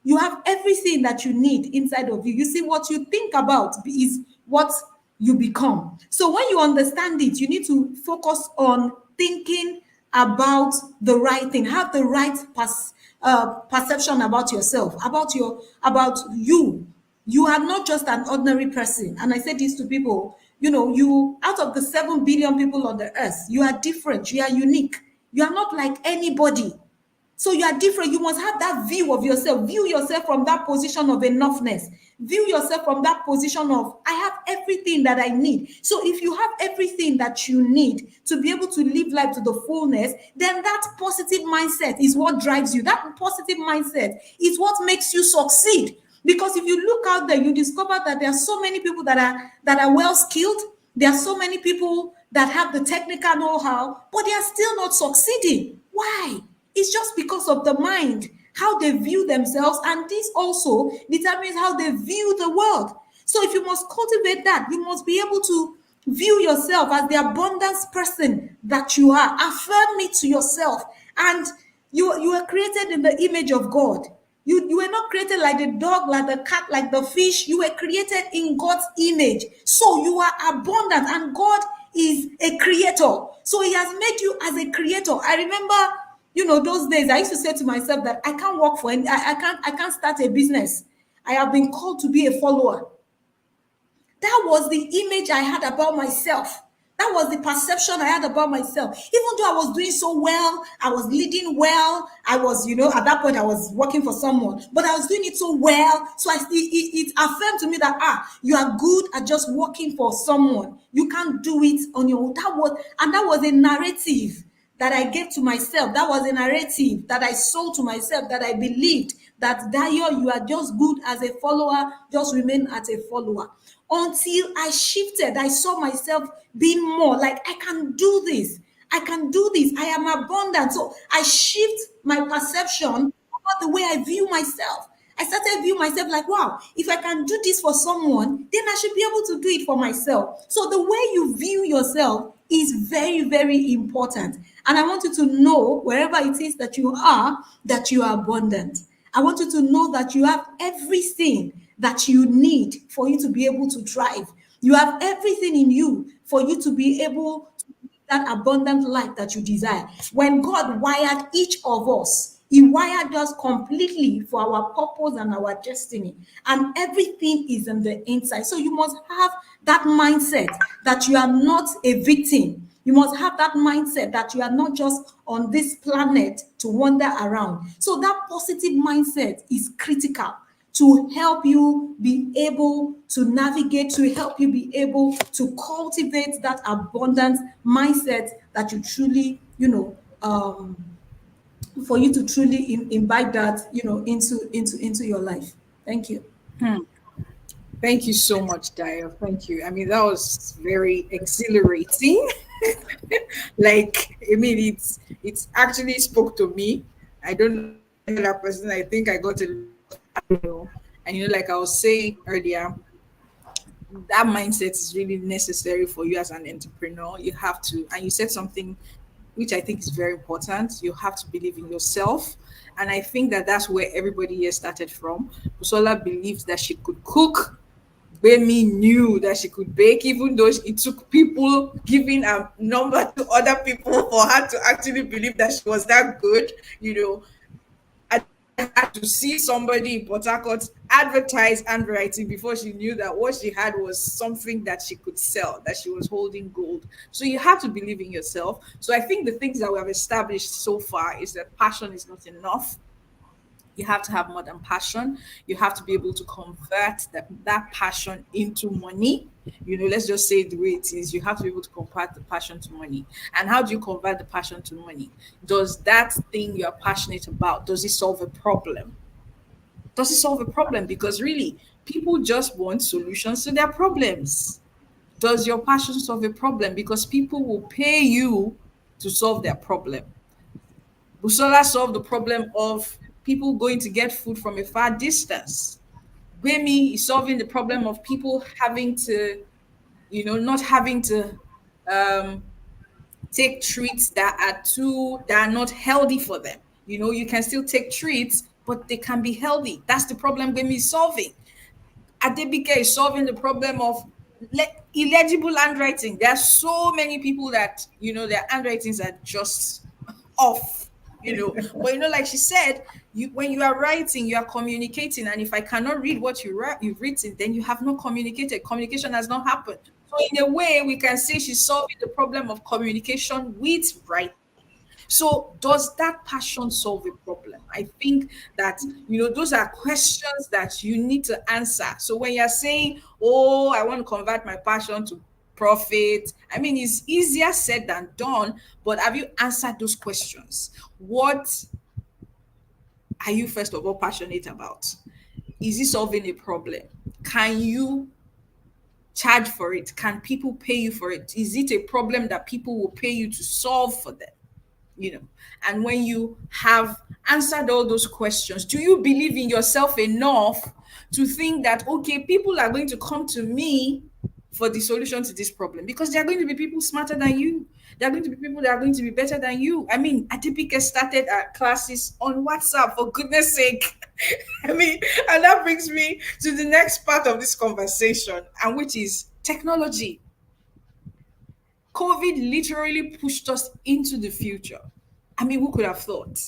you have everything that you need inside of you. You see, what you think about is what you become. So when you understand it, you need to focus on thinking about the right thing, have the right perception about yourself, about you, You are not just an ordinary person. And I say this to people, you know, you, out of the 7 billion people on the earth, you are different, you are unique. You are not like anybody. So you are different. You must have that view of yourself. View yourself from that position of enoughness. View yourself from that position of, I have everything that I need. So if you have everything that you need to be able to live life to the fullness, then that positive mindset is what drives you. That positive mindset is what makes you succeed. Because if you look out there, you discover that there are so many people that are well skilled. There are so many people that have the technical know-how, but they are still not succeeding. Why? It's just because of the mind, how they view themselves, and this also determines how they view the world. So if you must cultivate that, you must be able to view yourself as the abundance person that you are. Affirm it to yourself. And you were created in the image of God. You were not created like the dog, like the cat, like the fish. You were created in God's image. So you are abundant, and God is a creator. So He has made you as a creator. I remember, those days I used to say to myself that I can't work for any, I can't start a business. I have been called to be a follower. That was the image I had about myself. That was the perception I had about myself. Even though I was doing so well, I was leading well. I was, at that point, I was working for someone, but I was doing it so well. So it affirmed to me that, you are good at just working for someone. You can't do it on your own. That was a narrative that I gave to myself. That was a narrative that I sold to myself, that I believed that Dayo, you are just good as a follower, just remain as a follower. Until I shifted, I saw myself being more like, I can do this. I can do this. I am abundant. So I shift my perception about the way I view myself. I started view myself like, wow, if I can do this for someone, then I should be able to do it for myself. So the way you view yourself is very, very important. And I want you to know, wherever it is that you are abundant. I want you to know that you have everything that you need for you to be able to thrive. You have everything in you for you to be able to live that abundant life that you desire. When God wired each of us, He wired us completely for our purpose and our destiny. And everything is in the inside. So you must have that mindset that you are not a victim. You must have that mindset that you are not just on this planet to wander around. So that positive mindset is critical to help you be able to navigate, to help you be able to cultivate that abundant mindset that you truly, for you to truly imbibe that, into your life. Thank you. Hmm. Thank you so much, Dio. Thank you. I mean, that was very exhilarating. Like, I mean, it's actually spoke to me. I don't know any other person. I think I got a and like I was saying earlier, that mindset is really necessary for you as an entrepreneur. You have to, and you said something which I think is very important. You have to believe in yourself. And I think that that's where everybody here started from. Busola believed that she could cook. Bemi knew that she could bake, even though it took people giving a number to other people for her to actually believe that she was that good. I had to see somebody in Port Harcourt advertise handwriting before she knew that what she had was something that she could sell, that she was holding gold. So you have to believe in yourself. So I think the things that we have established so far is that passion is not enough. You have to have more than passion. You have to be able to convert that passion into money. Let's just say it the way it is. You have to be able to convert the passion to money. And how do you convert the passion to money? Does that thing you're passionate about, does it solve a problem? Does it solve a problem? Because really, people just want solutions to their problems. Does your passion solve a problem? Because people will pay you to solve their problem. Busola solved the problem of people going to get food from a far distance. Gwemi is solving the problem of people having to, not having to um, take treats that are not healthy for them. You can still take treats, but they can be healthy. That's the problem Gwemi is solving. Adebike is solving the problem of illegible handwriting. There are so many people that their handwritings are just off. But like she said, when you are writing, you are communicating, and if I cannot read what you've written, then you have not communicated. Communication has not happened. So in a way, we can say she's solving the problem of communication with writing. So does that passion solve a problem? I think that, those are questions that you need to answer. So when you're saying, oh, I want to convert my passion to profit, I mean, it's easier said than done, but have you answered those questions? What are you, first of all, passionate about? Is it solving a problem? Can you charge for it? Can people pay you for it? Is it a problem that people will pay you to solve for them? And when you have answered all those questions, do you believe in yourself enough to think that, okay, people are going to come to me for the solution to this problem? Because there are going to be people smarter than you. There are going to be people that are going to be better than you. I mean, Atipike started classes on WhatsApp, for goodness sake. I mean, and that brings me to the next part of this conversation, and which is technology. COVID literally pushed us into the future. I mean, who could have thought?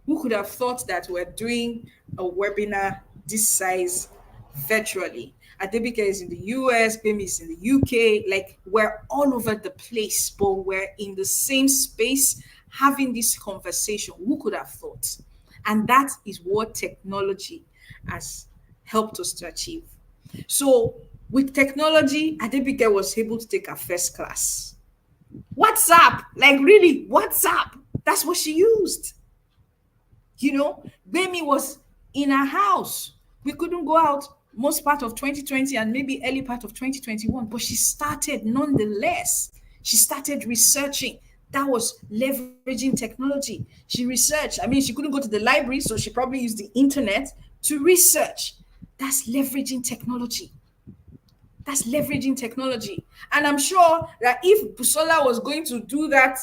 Who could have thought that we're doing a webinar this size virtually? Adebike is in the US, Bemi is in the UK. Like, we're all over the place, but we're in the same space having this conversation. Who could have thought? And that is what technology has helped us to achieve. So with technology, Adebike was able to take her first class. WhatsApp, like really, WhatsApp. That's what she used. Bemi was in her house. We couldn't go out most part of 2020 and maybe early part of 2021, but she started nonetheless. She started researching. That was leveraging technology. She researched. I mean, she couldn't go to the library, so she probably used the internet to research. That's leveraging technology. That's leveraging technology. And I'm sure that if Busola was going to do that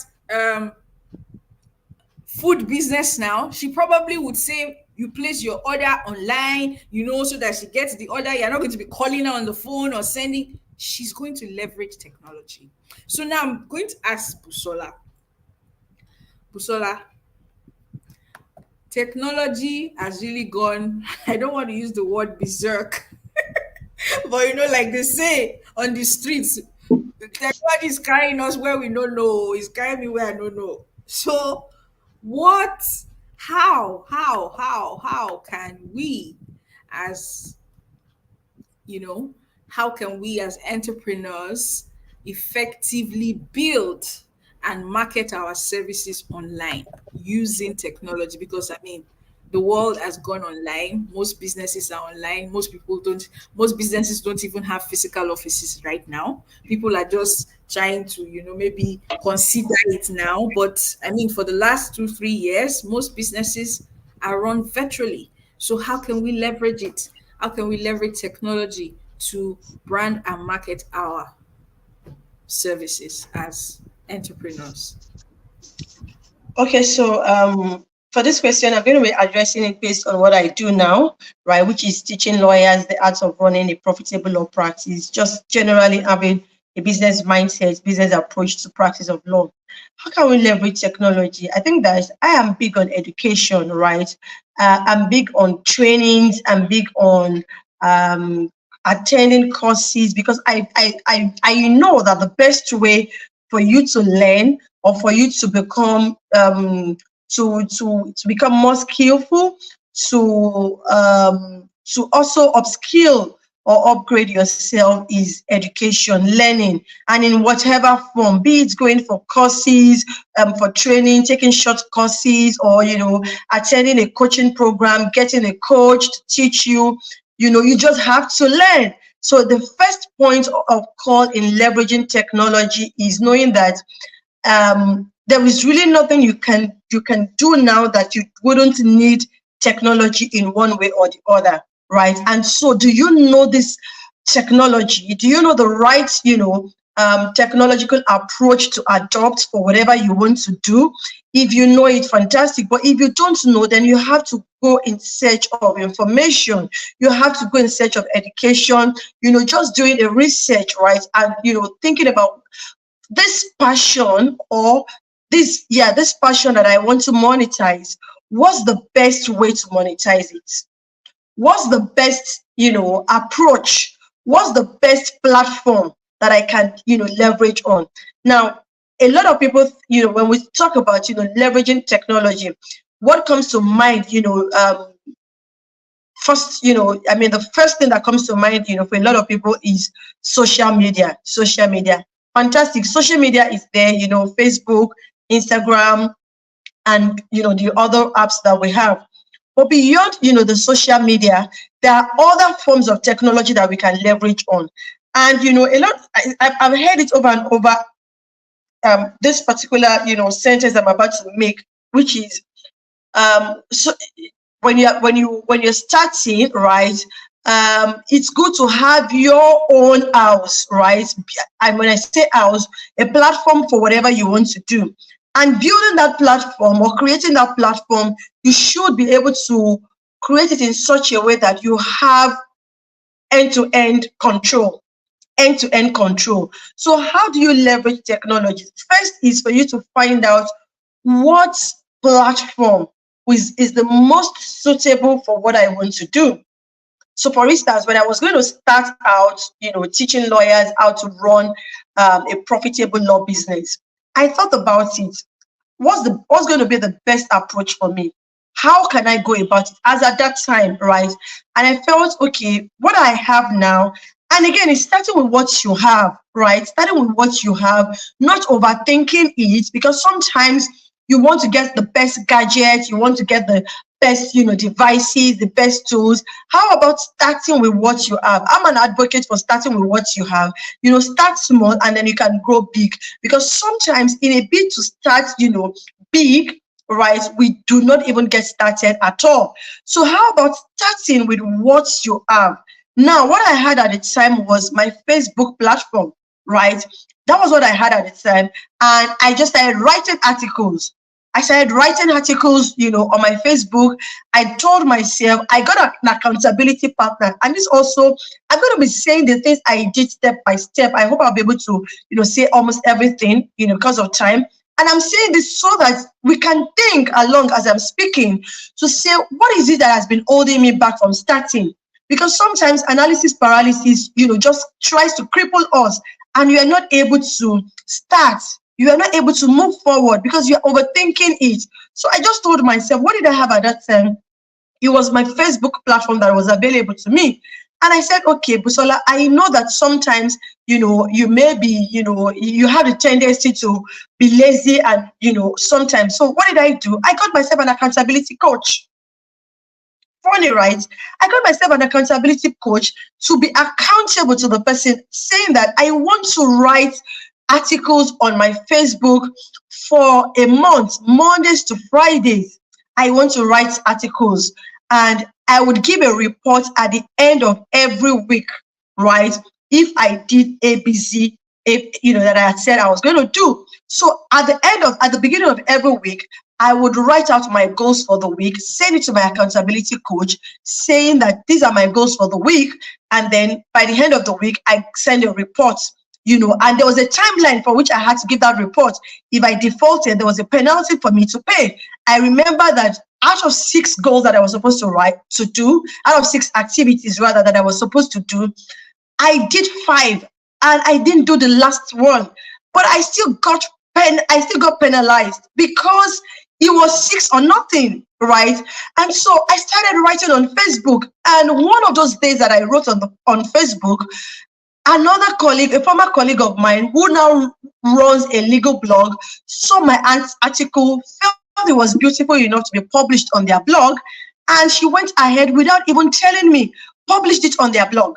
food business now, she probably would say, you place your order online, so that she gets the order. You're not going to be calling her on the phone or sending. She's going to leverage technology. So now I'm going to ask Busola. Busola, technology has really gone, I don't want to use the word berserk, but like they say on the streets, the technology is carrying us where we don't know. It's carrying me where I don't know. So how can we as, how can we as entrepreneurs effectively build and market our services online using technology? Because I mean, the world has gone online. Most businesses are online. Most businesses don't even have physical offices right now. People are just trying to, maybe consider it now. But I mean, for the last 2-3 years, most businesses are run virtually. So how can we leverage it? How can we leverage technology to brand and market our services as entrepreneurs? Okay, so for this question, I'm going to be addressing it based on what I do now, right, which is teaching lawyers the art of running a profitable law practice, just generally having a business mindset, business approach to practice of law. How can we leverage technology? I think that I am big on education, right? I'm big on trainings. I'm big on attending courses, because I know that the best way for you to learn or for you to become to become more skillful, to also upskill or upgrade yourself is education, learning, and in whatever form, be it going for courses, for training, taking short courses, or attending a coaching program, getting a coach to teach you. You just have to learn. So the first point of call in leveraging technology is knowing that there is really nothing you can do now that you wouldn't need technology in one way or the other, right? And so, do you know this technology? Do you know the right, technological approach to adopt for whatever you want to do? If you know it, fantastic. But if you don't know, then you have to go in search of information. You have to go in search of education, just doing a research, right? And, thinking about this passion or this passion that I want to monetize. what's the best way to monetize it? What's the best, approach? What's the best platform that I can, leverage on? Now, a lot of people, when we talk about, leveraging technology, what comes to mind, first, the first thing that comes to mind, for a lot of people is social media. Social media. Fantastic. Social media is there, Facebook, Instagram, and the other apps that we have. But beyond the social media, there are other forms of technology that we can leverage on. And a lot, I've heard it over and over. This particular sentence I'm about to make, which is so when you're starting, right, it's good to have your own house, right? And when I say house, a platform for whatever you want to do. And building that platform or creating that platform, you should be able to create it in such a way that you have end-to-end control. End-to-end control. So how do you leverage technology? First is for you to find out what platform is the most suitable for what I want to do. So for instance, when I was going to start out, teaching lawyers how to run a profitable law business, I thought about it. What's going to be the best approach for me? How can I go about it? As at that time, right? And I felt, okay, what I have now, and again, it's starting with what you have, right? Starting with what you have, not overthinking it, because sometimes you want to get the best gadget, you want to get the best, devices, the best tools. How about starting with what you have? I'm an advocate for starting with what you have. Start small and then you can grow big. Because sometimes in a bid to start, big, right, we do not even get started at all. So how about starting with what you have? Now, what I had at the time was my Facebook platform, right? That was what I had at the time. And I just started writing articles. I started writing articles, on my Facebook. I told myself I got an accountability partner. And this also, I'm going to be saying the things I did step by step. I hope I'll be able to, say almost everything, because of time. And I'm saying this so that we can think along as I'm speaking to say, what is it that has been holding me back from starting? Because sometimes analysis paralysis, just tries to cripple us and you are not able to start. You are not able to move forward because you're overthinking it. So I just told myself, what did I have at that time? It was my Facebook platform that was available to me. And I said, okay, Busola, I know that sometimes, you may be, you have a tendency to be lazy and, sometimes. So what did I do? I got myself an accountability coach. Funny, right? I got myself an accountability coach to be accountable to the person, saying that I want to write articles on my Facebook for a month, Mondays to Fridays. I want to write articles and I would give a report at the end of every week, right? If I did ABC, that I had said I was going to do. So at the beginning of every week, I would write out my goals for the week, send it to my accountability coach, saying that these are my goals for the week. And then by the end of the week, I send a report, and there was a timeline for which I had to give that report. If I defaulted, there was a penalty for me to pay. I remember that out of 6 goals that I was supposed to do, out of 6 activities rather that I was supposed to do, I did 5 and I didn't do the last one. But I still got penalized because it was 6 or nothing, right? And so I started writing on Facebook. And one of those days that I wrote on Facebook, another colleague, a former colleague of mine who now runs a legal blog, saw my article, felt it was beautiful enough to be published on their blog, and she went ahead without even telling me, published it on their blog.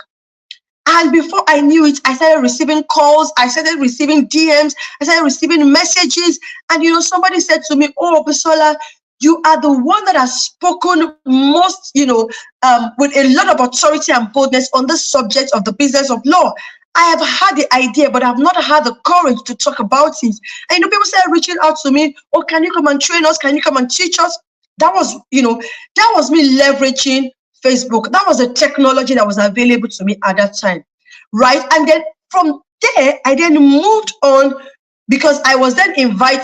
And before I knew it, I started receiving calls, I started receiving DMs, I started receiving messages. And, somebody said to me, oh, Busola, you are the one that has spoken most, with a lot of authority and boldness on the subject of the business of law. I have had the idea, but I've not had the courage to talk about it. And, people started reaching out to me, oh, can you come and train us? Can you come and teach us? That was me leveraging Facebook. That was the technology that was available to me at that time, right? And then from there, I then moved on because I was then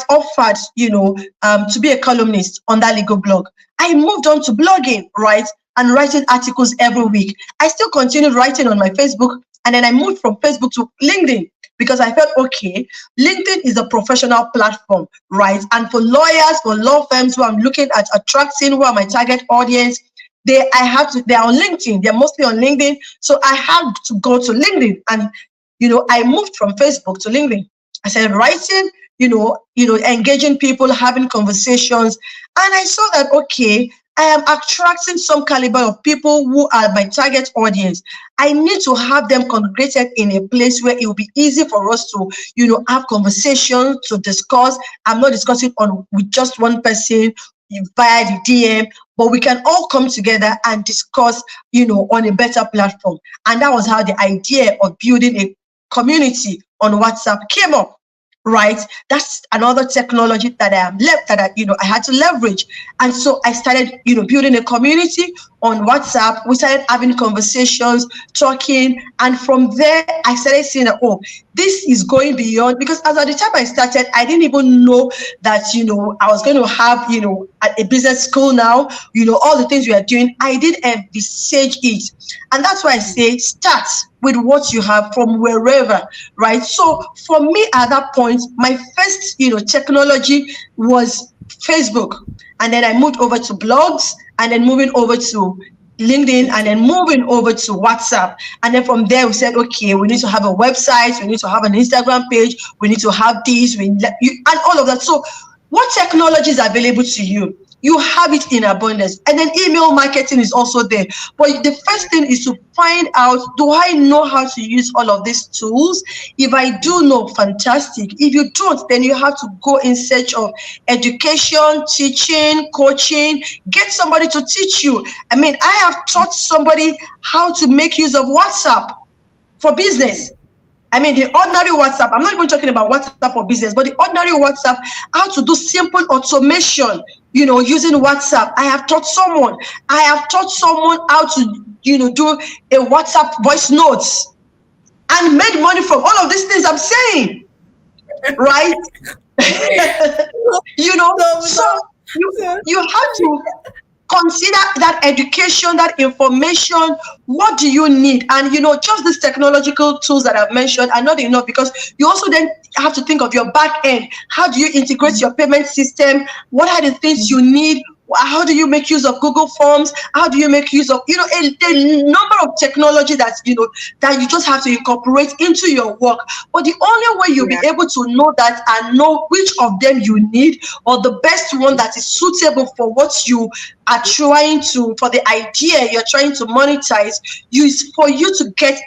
offered, to be a columnist on that legal blog. I moved on to blogging, right? And writing articles every week. I still continued writing on my Facebook, and then I moved from Facebook to LinkedIn because I felt, okay, LinkedIn is a professional platform, right? And for lawyers, for law firms who I'm looking at attracting, who are my target audience, they're on LinkedIn. They're mostly on LinkedIn. So I had to go to LinkedIn, and I moved from Facebook to LinkedIn. I started writing, engaging people, having conversations, and I saw that, okay, I am attracting some caliber of people who are my target audience. I need to have them congregated in a place where it will be easy for us to, have conversations, to discuss. I'm not discussing on with just one person via the DM, but we can all come together and discuss, on a better platform. And that was how the idea of building a community on WhatsApp came up. Right, that's another technology that I had to leverage, and so I started, building a community on WhatsApp. We started having conversations, talking, and from there I started seeing that, oh, this is going beyond, because as at the time I started, I didn't even know that I was going to have a business school now. All the things we are doing, I didn't envisage it, and that's why I say start with what you have from wherever, right? So for me at that point, my first, technology was Facebook. And then I moved over to blogs, and then moving over to LinkedIn, and then moving over to WhatsApp. And then from there, we said, okay, we need to have a website, we need to have an Instagram page, we need to have this, and all of that. So what technology is available to you? You have it in abundance. And then email marketing is also there. But the first thing is to find out, do I know how to use all of these tools? If I do know, fantastic. If you don't, then you have to go in search of education, teaching, coaching. Get somebody to teach you. I mean, I have taught somebody how to make use of WhatsApp for business. I mean, the ordinary WhatsApp, I'm not even talking about WhatsApp for business, but the ordinary WhatsApp, how to do simple automation, using WhatsApp. I have taught someone how to, do a WhatsApp voice notes and made money from all of these things I'm saying, right? So you have to consider that education, that information. What do you need? And just these technological tools that I've mentioned are not enough, because you also then have to think of your back end. How do you integrate your payment system? What are the things you need? How do you make use of Google Forms? How do you make use of a number of technology that that you just have to incorporate into your work? But the only way you'll be able to know that and know which of them you need, or the best one that is suitable for what you are trying to, for the idea you're trying to monetize, is for you to get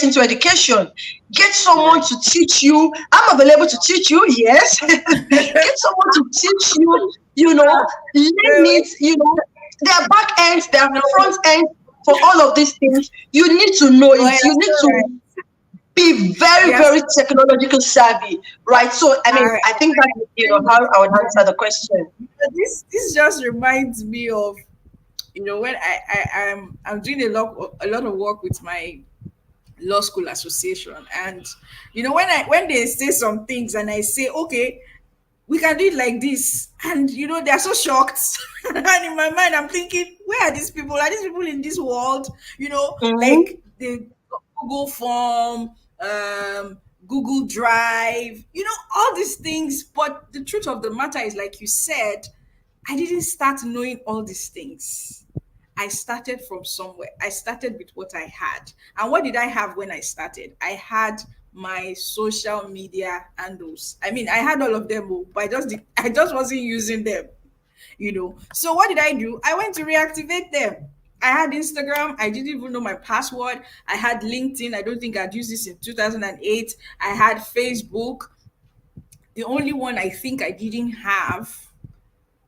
into education. Get someone to teach you. I'm available to teach you, yes. Get someone to teach you, learn it, their back ends, their front end, for all of these things. You need to know it. You need to be very, very technological savvy, right? So, I mean, I think that, how I would answer the question. This just reminds me of, when I'm doing a lot of work with my law school association, and when they say some things and I say, okay, we can do it like this, and they're so shocked. And in my mind I'm thinking, where are these people? Are these people in this world? Like the Google Form, Google Drive, all these things. But the truth of the matter is, like you said, I didn't start knowing all these things. I started from somewhere. I started with what I had. And what did I have when I started? I had my social media handles. I mean, I had all of them, but I just wasn't using them. So what did I do? I went to reactivate them. I had Instagram. I didn't even know my password. I had LinkedIn. I don't think I'd used this in 2008. I had Facebook. The only one I think I didn't have,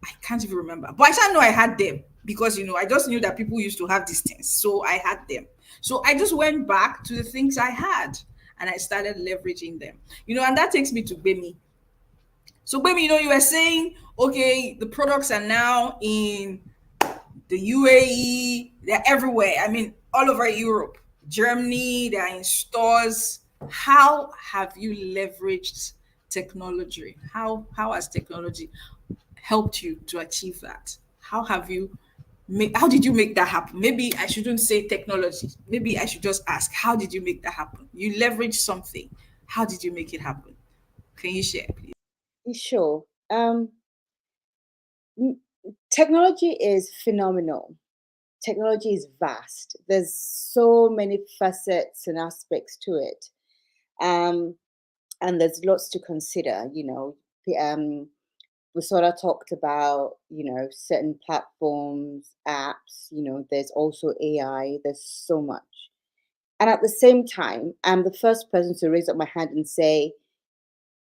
I can't even remember. But I still know I had them, because I just knew that people used to have these things. So I had them. So I just went back to the things I had, and I started leveraging them. And that takes me to Bemi. So Bemi, you were saying, okay, the products are now in the UAE, they're everywhere. I mean, all over Europe, Germany, they're in stores. How have you leveraged technology? How has technology helped you to achieve that? How did you make that happen? Maybe I shouldn't say technology. Maybe I should just ask, how did you make that happen? You leverage something. How did you make it happen? Can you share, please? Sure. m- Technology is phenomenal. Technology is vast. There's so many facets and aspects to it. Um, and there's lots to consider, we sort of talked about, certain platforms, apps, there's also AI, there's so much. And at the same time, I'm the first person to raise up my hand and say,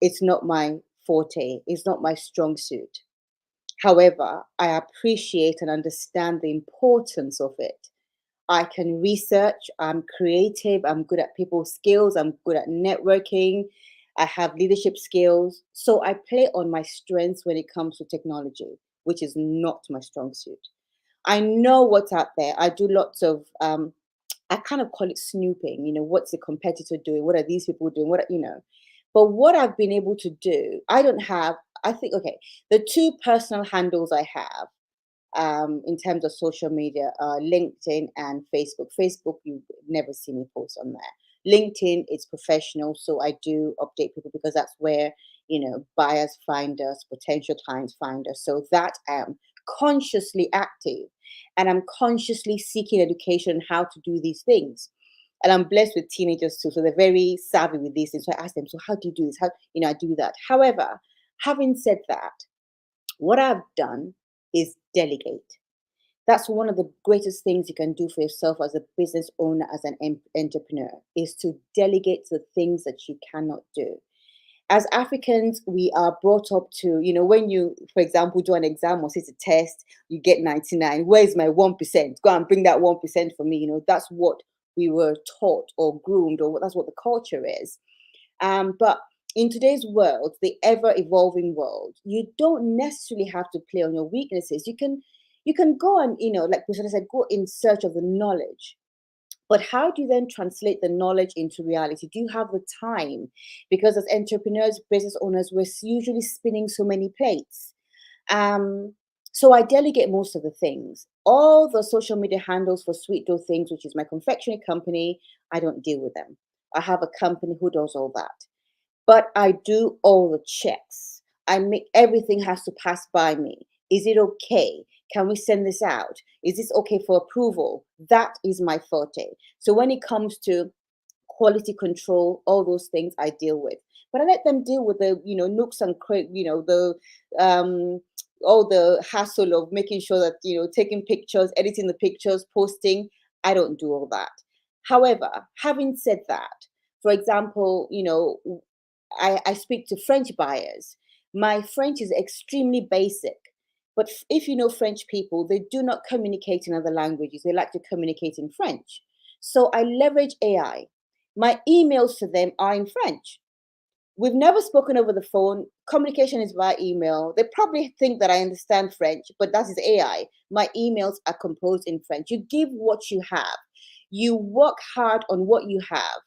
it's not my forte, it's not my strong suit. However, I appreciate and understand the importance of it. I can research, I'm creative, I'm good at people skills, I'm good at networking, I have leadership skills. So I play on my strengths when it comes to technology, which is not my strong suit. I know what's out there. I do lots of I kind of call it snooping, what's the competitor doing? What are these people doing? But what I've been able to do, I think, okay, the two personal handles I have in terms of social media are LinkedIn and Facebook. Facebook, you never see me post on there. LinkedIn, it's professional, so I do update people because that's where buyers find us, potential clients find us. So that I am consciously active, and I'm consciously seeking education on how to do these things. And I'm blessed with teenagers too, so they're very savvy with these things. So I ask them, so how do you do this? How I do that. However, having said that, what I've done is delegate. That's one of the greatest things you can do for yourself as a business owner, as an entrepreneur, is to delegate the things that you cannot do. As Africans, we are brought up to, when you, for example, do an exam or sit a test, you get 99. Where's my 1%? Go and bring that 1% for me. That's what we were taught or groomed, or that's what the culture is. But in today's world, the ever evolving world, you don't necessarily have to play on your weaknesses. You can go and, like Priscilla said, go in search of the knowledge. But how do you then translate the knowledge into reality? Do you have the time? Because as entrepreneurs, business owners, we're usually spinning so many plates. So I delegate most of the things. All the social media handles for Sweet Dough Things, which is my confectionery company, I don't deal with them. I have a company who does all that. But I do all the checks. I make everything has to pass by me. Is it okay? Can we send this out? Is this okay for approval? That is my forte. So when it comes to quality control, all those things I deal with. But I let them deal with the, nooks and the all the hassle of making sure that, taking pictures, editing the pictures, posting. I don't do all that. However, having said that, for example, I speak to French buyers. My French is extremely basic. But if you know French people, they do not communicate in other languages. They like to communicate in French. So I leverage AI. My emails to them are in French. We've never spoken over the phone. Communication is via email. They probably think that I understand French, but that is AI. My emails are composed in French. You give what you have. You work hard on what you have.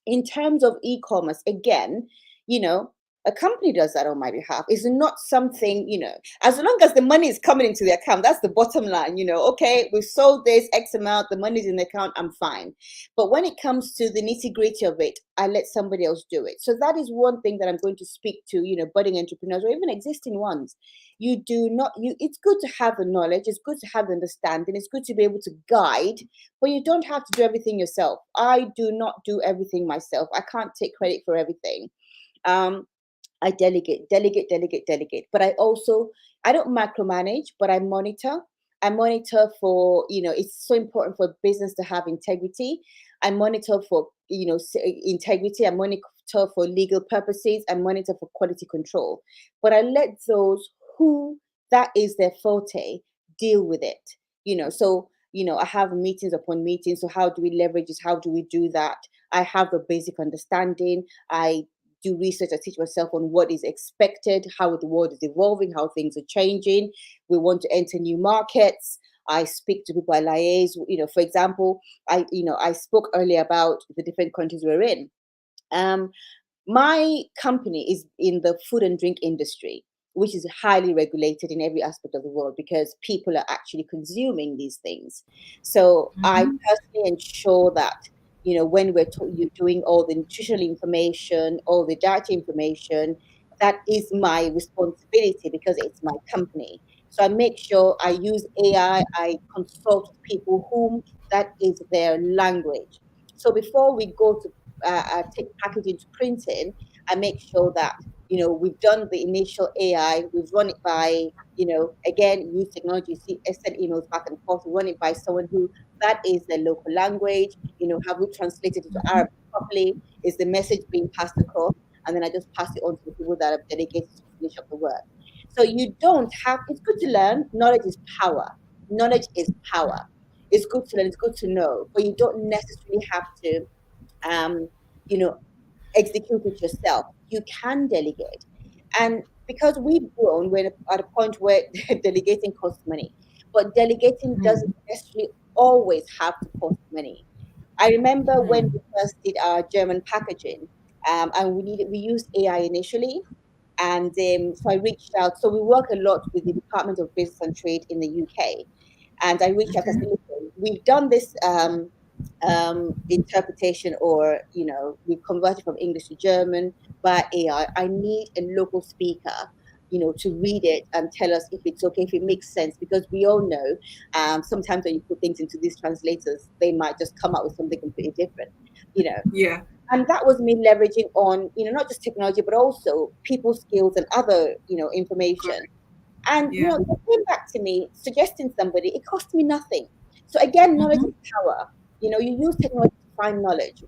In terms of e-commerce, again, you know, a company does that on my behalf. It's not something, as long as the money is coming into the account, that's the bottom line, okay, we've sold this X amount, the money's in the account, I'm fine. But when it comes to the nitty-gritty of it, I let somebody else do it. So that is one thing that I'm going to speak to, budding entrepreneurs or even existing ones. It's good to have the knowledge, it's good to have the understanding, it's good to be able to guide, but you don't have to do everything yourself. I do not do everything myself. I can't take credit for everything. I delegate, delegate, delegate, delegate. But I don't micromanage, but I monitor. I monitor for, it's so important for business to have integrity. I monitor for, integrity. I monitor for legal purposes. I monitor for quality control. But I let those who that is their forte deal with it. So, I have meetings upon meetings. So how do we leverage this? How do we do that? I have the basic understanding. I do research. I teach myself on what is expected, how the world is evolving, how things are changing. We want to enter new markets. I speak to people, I liaise. For example, I spoke earlier about the different countries we're in. My company is in the food and drink industry, which is highly regulated in every aspect of the world because people are actually consuming these things. So I Mhm. personally ensure that, when you're doing all the nutritional information, all the dietary information, that is my responsibility because it's my company. So I make sure I use AI, I consult with people whom that is their language. So before we go to take packaging to printing, I make sure that we've done the initial AI, we've run it by again use technology, see, send emails back and forth, run it by someone who that is their local language. Have we translated it to Mhm. Arabic properly? Is the message being passed across? And then I just pass it on to the people that have dedicated to finish up the work. So you don't have. It's good to learn. Knowledge is power. Knowledge is power. It's good to learn. It's good to know, but you don't necessarily have to um, you know, execute it yourself. You can delegate. And because we've grown, we're at a point where delegating costs money. But delegating doesn't Mhm. necessarily always have to cost money. I remember when Mhm. we first did our German packaging, and we used AI initially, and so I reached out. So we work a lot with the Department of Business and Trade in the UK, and I reached out. I said, Mhm. "Listen, we've done this interpretation, or we've converted from English to German by AI. I need a local speaker." To read it and tell us if it's okay, if it makes sense, because we all know sometimes when you put things into these translators, they might just come out with something completely different. You know, Yeah. and that was me leveraging on not just technology but also people skills and other information. Correct. And Yeah. they came back to me suggesting somebody. It cost me nothing. So again, knowledge is Mhm. power. You use technology to find knowledge.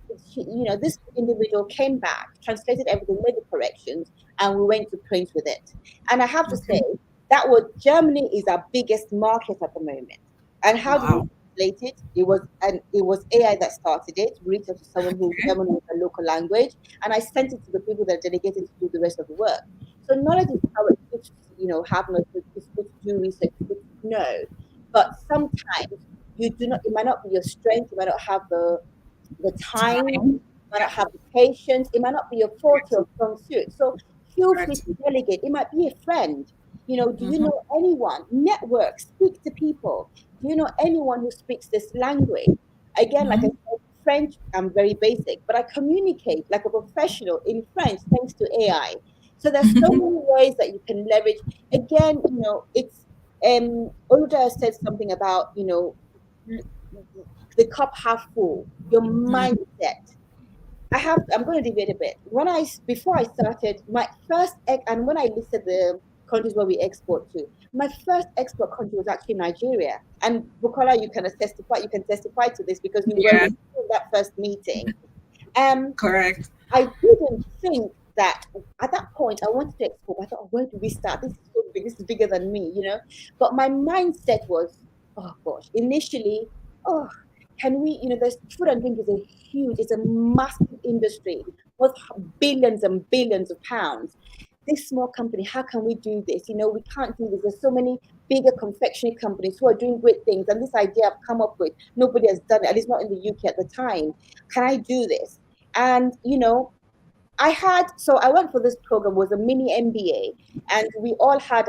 This individual came back, translated everything, made the corrections, and we went to print with it. And I have to say Okay. that was Germany is our biggest market at the moment. And how did we Wow. translate it? It was AI that started it. We reached out to someone who Okay. German was a local language, and I sent it to the people that are dedicated to do the rest of the work. So knowledge is power. It's good to, have knowledge. It's good to do research. It's good to know. But sometimes you do not. It might not be your strength. You might not have the time. Time. You might not Yeah. have the patience. It might not be your forte Correct. or strong suit. So feel free Correct. to delegate. It might be a friend. Do you Mhm. know anyone? Network. Speak to people. Do you know anyone who speaks this language? Again, like I Mhm. said, French, I'm very basic, but I communicate like a professional in French thanks to AI. So there's so many ways that you can leverage. Again, it's Oluda said something about the cup half full, your Mm. mindset. I'm going to deviate a bit. Before I started my first and when I listed the countries where we export to, my first export country was actually Nigeria. And Bukola, you can testify to this because you were Yeah. with me in that first meeting. Um, Correct. I didn't think that at that point I wanted to export. I thought, oh, where do we start? This is so big. This is bigger than me. But my mindset was, oh gosh, initially, oh, can we? There's food and drink is a huge, it's a massive industry worth billions and billions of pounds. This small company, how can we do this? We can't do this. There's so many bigger confectionery companies who are doing great things, and this idea I've come up with, nobody has done it. At least not in the UK at the time. Can I do this? And I went for this program, was a mini MBA, and we all had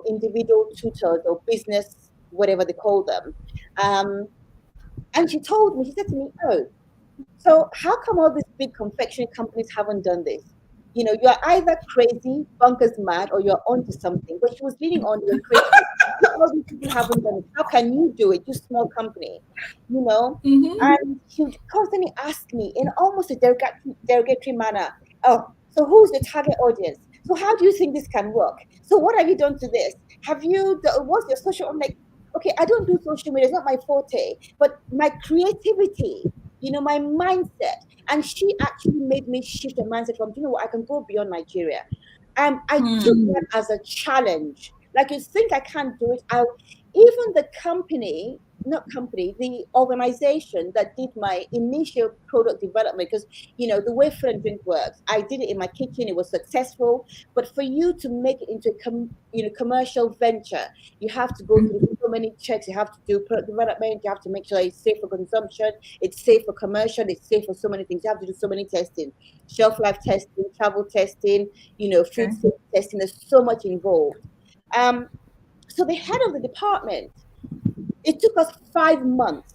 individual tutors or business, whatever they call them. Um, and she said to me, "Oh, so how come all these big confectionery companies haven't done this? You're either crazy, bonkers mad, or you're onto something." But she was leaning on you're crazy. If all these people haven't done it, how can you do it? You small company, you know. Mhm. And she would constantly ask me in almost a derogatory manner, "Oh, so who's the target audience? So how do you think this can work? So what have you done to this? What's your social?" I'm like, "Okay, I don't do social media. It's not my forte, but my creativity." My mindset. And she actually made me shift the mindset from, what, I can go beyond Nigeria. I took Mm. that as a challenge. Like, you think I can't do it? Even the company, not company, the organization that did my initial product development, because, the way food and drink works, I did it in my kitchen, it was successful. But for you to make it into a commercial venture, you have to go through so so many checks. You have to do product development. You have to make sure it's safe for consumption. It's safe for commercial. It's safe for so many things. You have to do so many testing, shelf life testing, travel testing, food Okay. safety testing. There's so much involved. Um, so the head of the department, it took us 5 months,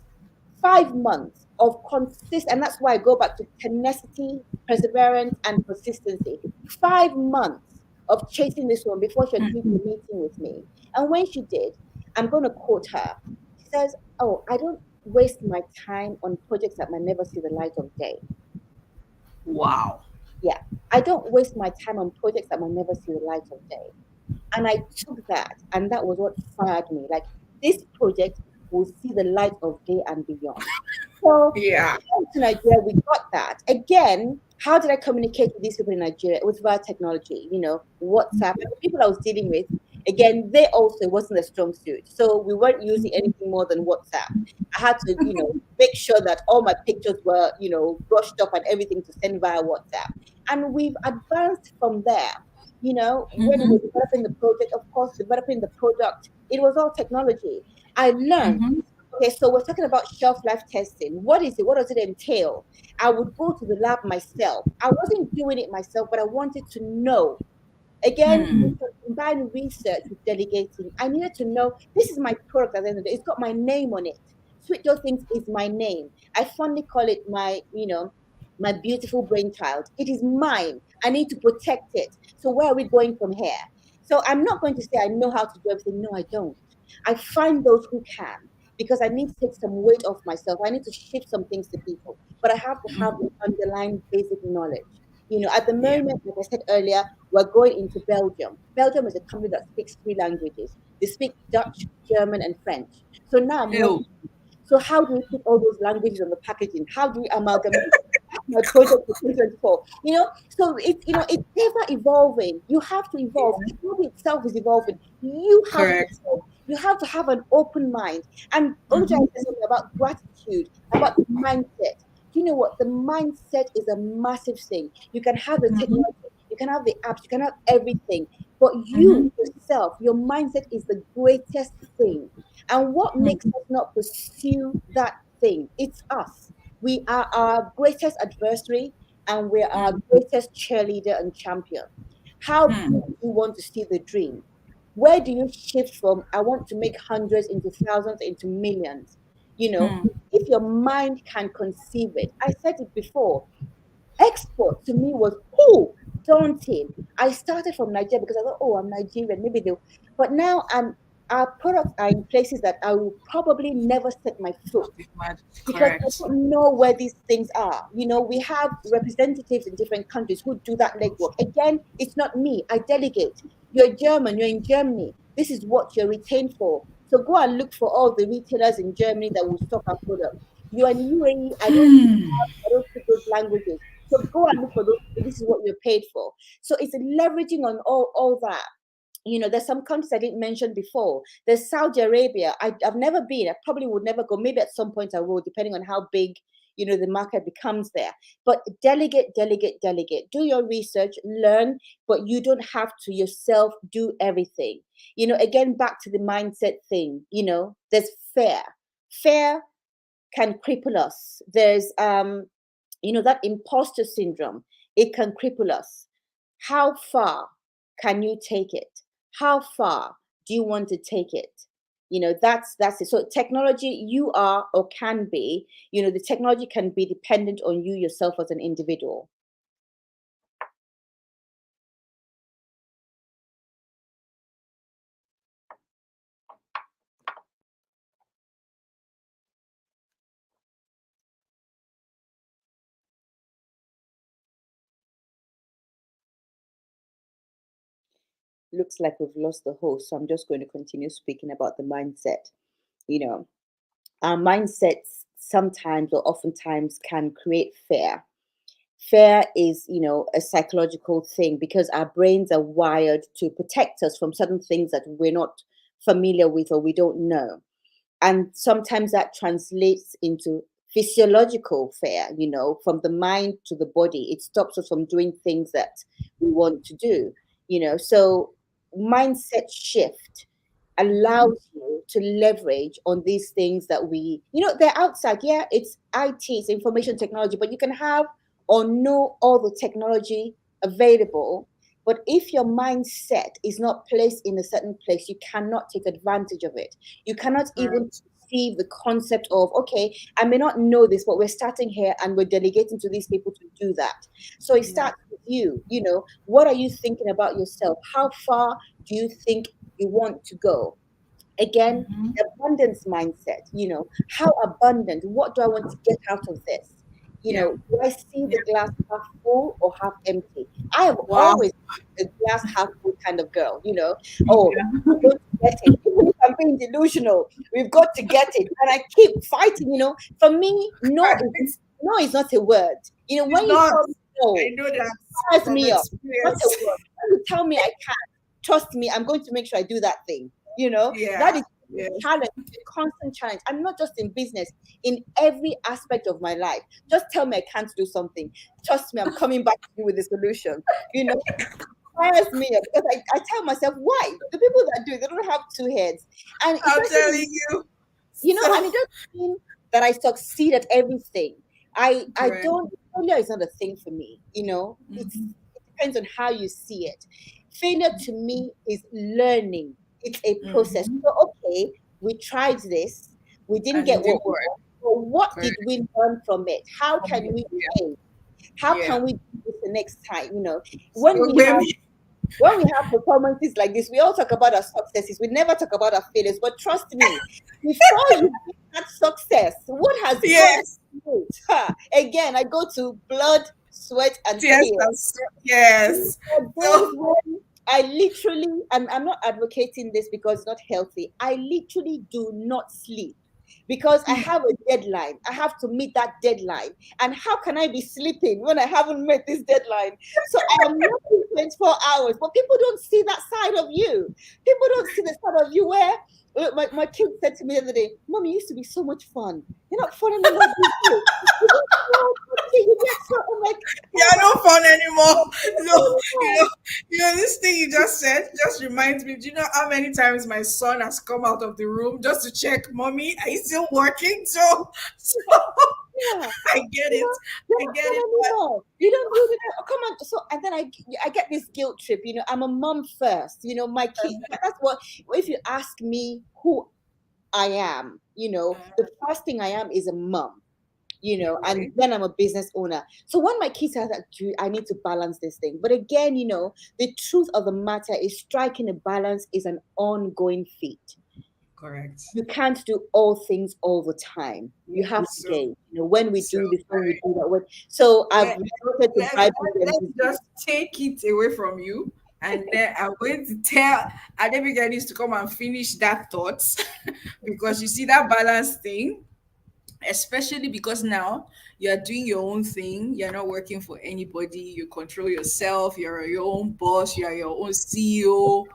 5 months of consist, and that's why I go back to tenacity, perseverance, and persistency. 5 months of chasing this one before she agreed to a meeting with me. And when she did, I'm going to quote her. She says, "Oh, I don't waste my time on projects that might never see the light of day. Wow. Yeah, I don't waste my time on projects that might never see the light of day." And I took that, and that was what fired me. Like, this project will see the light of day and beyond. So Yeah. to Nigeria, we got that. Again, how did I communicate with these people in Nigeria? It was via technology, WhatsApp. And the people I was dealing with, again, they also wasn't a strong suit. So we weren't using anything more than WhatsApp. I had to, make sure that all my pictures were, brushed up and everything to send via WhatsApp. And we've advanced from there. When we Mm-hmm. were developing the project, of course, developing the product, it was all technology. I learned. Mm-hmm. Okay, so we're talking about shelf life testing. What is it? What does it entail? I would go to the lab myself. I wasn't doing it myself, but I wanted to know. Again, Hmm. combine research with delegating. I needed to know this is my product at the end of the day. It's got my name on it. Sweet Joe Things is my name. I fondly call it my beautiful brainchild. It is mine. I need to protect it. So where are we going from here? So I'm not going to say I know how to do everything. No, I don't. I find those who can because I need to take some weight off myself. I need to shift some things to people, but I have to have the underlying basic knowledge. At the Yeah. moment, like I said earlier, we're going into Belgium. Belgium is a country that speaks three languages. They speak Dutch, German, and French. So now I'm Ew. working. So how do we put all those languages on the packaging? How do we amalgamate? That's my project for 2024. So it's ever evolving. You have to evolve. Technology itself is evolving. You have to Correct. evolve. You have to have an open mind. And Oluja Mm-hmm. said something about gratitude, about the mindset. Do you know what? The mindset is a massive thing. You can have the Mm-hmm. technology, you can have the apps, you can have everything. But Mm-hmm. you yourself, your mindset is the greatest thing. And what makes us not pursue that thing? It's us. We are our greatest adversary and we're our greatest cheerleader and champion. How big Mm-hmm. do you want to see the dream? Where do you shift from? I want to make hundreds into thousands into millions. If your mind can conceive it, I said it before, export to me was daunting. I started from Nigeria because I thought, oh, I'm Nigerian, maybe they'll. But now our products are in places that I will probably never set my foot because I Correct. don't know where these things are. We have representatives in different countries who do that legwork. Again, it's not me. I delegate. You're German. You're in Germany. This is what you're retained for. So go and look for all the retailers in Germany that will stock our product. You are in UAE. I don't speak those languages. So go and look for those. This is what you're paid for. So it's leveraging on all that. There's some countries I didn't mention before. There's Saudi Arabia. I've never been. I probably would never go. Maybe at some point I will, depending on how big, the market becomes there. But delegate, delegate, delegate. Do your research, learn, but you don't have to yourself do everything. Again, back to the mindset thing, there's fear. Fear can cripple us. There's that imposter syndrome. It can cripple us. How far can you take it? How far do you want to take it? That's it. So technology, you are or can be, the technology can be dependent on you yourself as an individual. Looks like we've lost the host, so I'm just going to continue speaking about the mindset. You know, our mindsets sometimes or oftentimes can create fear. Fear is, a psychological thing because our brains are wired to protect us from certain things that we're not familiar with or we don't know. And sometimes that translates into physiological fear, from the mind to the body. It stops us from doing things that we want to do. So mindset shift. allows you to leverage on these things that they're outside. Yeah, it's IT, it's information technology, but you can have or know all the technology available. But if your mindset is not placed in a certain place, you cannot take advantage of it. You cannot even Correct. perceive the concept of, okay, I may not know this, but we're starting here and we're delegating to these people to do that. So it Yeah. starts with you. What are you thinking about yourself? How far do you think you want to go? Again, Mm-hmm. the abundance mindset. How abundant? What do I want to get out of this? Yeah. Do I see Yeah. the glass half full or half empty? I have Wow. always been a glass half full kind of girl. Oh, Yeah. I'm going to get it. Even if I'm being delusional, we've got to get it. And I keep fighting. For me, no is not a word. It's When you not. tell me I no, know it that fires from me up. Not a experience. word. When you tell me I can't, trust me, I'm going to make sure I do that thing. Yeah. That is a Yes. challenge, a constant challenge. And not just in business, in every aspect of my life. Just tell me I can't do something. Trust me, I'm coming back to you with a solution. It fires me up because I tell myself, why? The people that do it, they don't have two heads. And it I'm doesn't, telling you. So and it doesn't mean that I succeed at everything. I correct. don't, failure is not a thing for me. Mm-hmm. It depends on how you see it. Failure to me is learning. It's a process. Mm-hmm. So okay, we tried this, we didn't And get it what didn't we work. want. But what did Correct. we learn from it? How From can it. we Yeah. change? How Yeah. can we do this the next time? When So we when have we when we have performances like this, we all talk about our successes. We never talk about our failures. But trust me, before you get that success, what has God yes. made? Again, I go to blood, sweat, and Yes. tears. Yes. There are days So when I literally, and I'm not advocating this because it's not healthy, I literally do not sleep because I have a deadline. I have to meet that deadline. And how can I be sleeping when I haven't met this deadline? So I am working 24 hours, but people don't see that side of you. People don't see the side of you where my kid said to me the other day, Mom, you used to be so much fun. You're not fun anymore. You get so, I'm like, yeah, oh, no fun anymore. So you my know, this thing you just said just reminds me. Do you know how many times my son has come out of the room just to check, mommy, are you still working? So God. I get it. You're I not get fun it. anymore. You don't do that. Oh, come on. So and then I get this guilt trip. I'm a mom first. My kid. That's what. If you ask me who I am, the first thing I am is a mom. And Okay. then I'm a business owner. So when my kids are that, I need to balance this thing. But again, the truth of the matter is striking a balance is an ongoing feat. Correct. You can't do all things all the time. You have to So gauge. When we so do this, when we do that. So I've let resorted to Bible let and me just take it away from you. And then I'm going to tell Adebike needs to come and finish that thought because you see that balance thing, especially because now you're doing your own thing, you're not working for anybody, you control yourself, you're your own boss, you're your own CEO.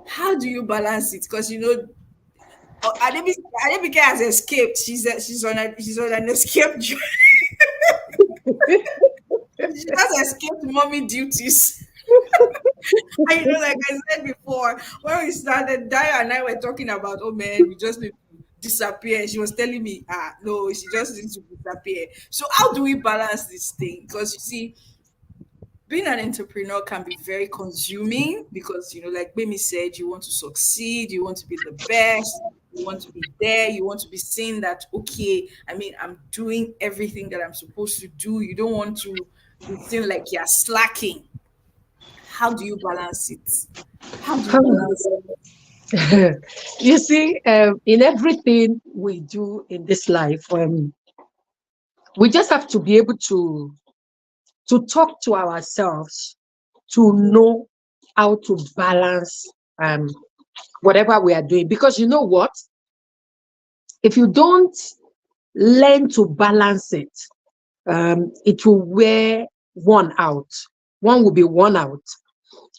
How do you balance it? Because Adebike has escaped. She's on an escape journey. She has escaped mommy duties. And like I said before, when we started, Daya and I were talking about, oh man, we just need to disappear. She was telling me, no, she just needs to disappear. So how do we balance this thing? Because you see, being an entrepreneur can be very consuming because like Bemi said, you want to succeed, you want to be the best, you want to be there, you want to be saying that, okay, I mean, I'm doing everything that I'm supposed to do. You don't want to be seen like you're slacking. How do you balance it? How do you balance it? You see, in everything we do in this life, we just have to be able to talk to ourselves to know how to balance um, whatever we are doing. Because you know what? If you don't learn to balance it, it will wear one out. One will be worn out.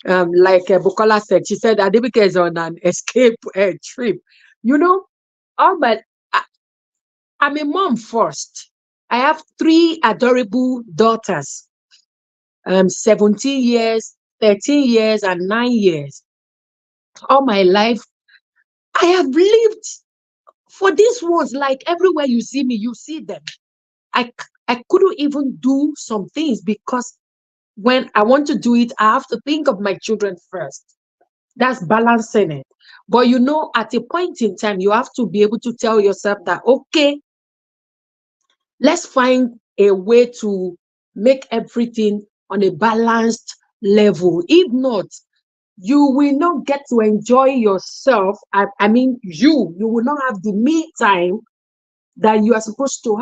Like Bukola said, she said Adibike is on an escape trip. You know, all but I'm a mom first. I have three adorable daughters, 17 years, 13 years, and 9 years. All my life, I have lived for these ones, like everywhere you see me, you see them. I couldn't even do some things because when I want to do it, I have to think of my children first. That's balancing it. But at a point in time, you have to be able to tell yourself that, okay, let's find a way to make everything on a balanced level. If not, you will not get to enjoy yourself. I mean, you will not have the me time that you are supposed to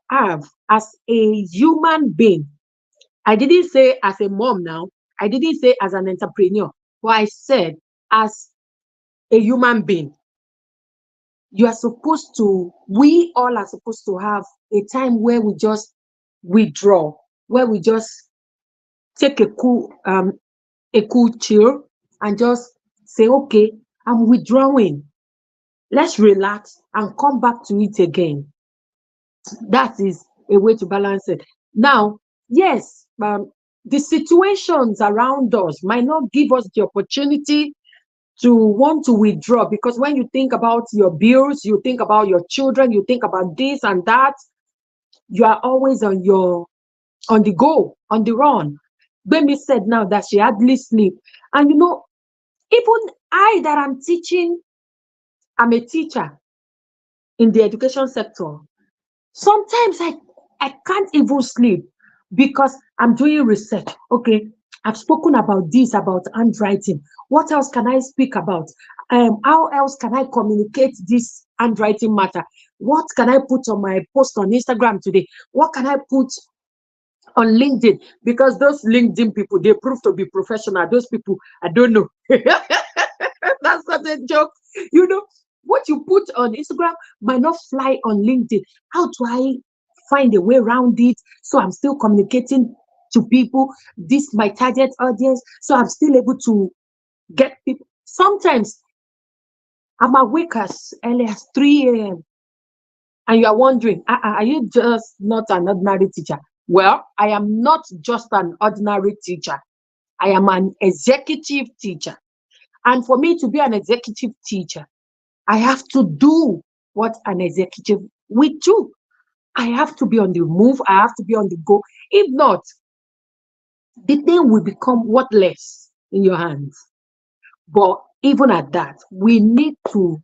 have as a human being. I didn't say as a mom now, I didn't say as an entrepreneur, but I said as a human being. We all are supposed to have a time where we just withdraw, where we just take a cool chill and just say, okay, I'm withdrawing. Let's relax and come back to it again. That is a way to balance it. Now, yes, the situations around us might not give us the opportunity to want to withdraw, because when you think about your bills, you think about your children, you think about this and that, you are always on the go, on the run. Bemi said now that she hardly sleep. And even I that I'm a teacher in the education sector. Sometimes I can't even sleep because I'm doing research. Okay, I've spoken about this, about handwriting. What else can I speak about? How else can I communicate this handwriting matter? What can I put on my post on Instagram today? What can I put on LinkedIn? Because those LinkedIn people, they prove to be professional. Those people, I don't know. That's not a joke. What you put on Instagram might not fly on LinkedIn. How do I find a way around it so I'm still communicating to people? This my target audience, so I'm still able to get people. Sometimes I'm awake as early as 3 a.m. and you are wondering, are you just not an ordinary teacher? Well, I am not just an ordinary teacher. I am an executive teacher. And for me to be an executive teacher, I have to do what an executive will do. I have to be on the move. I have to be on the go. If not, the thing will become worthless in your hands. But even at that, we need to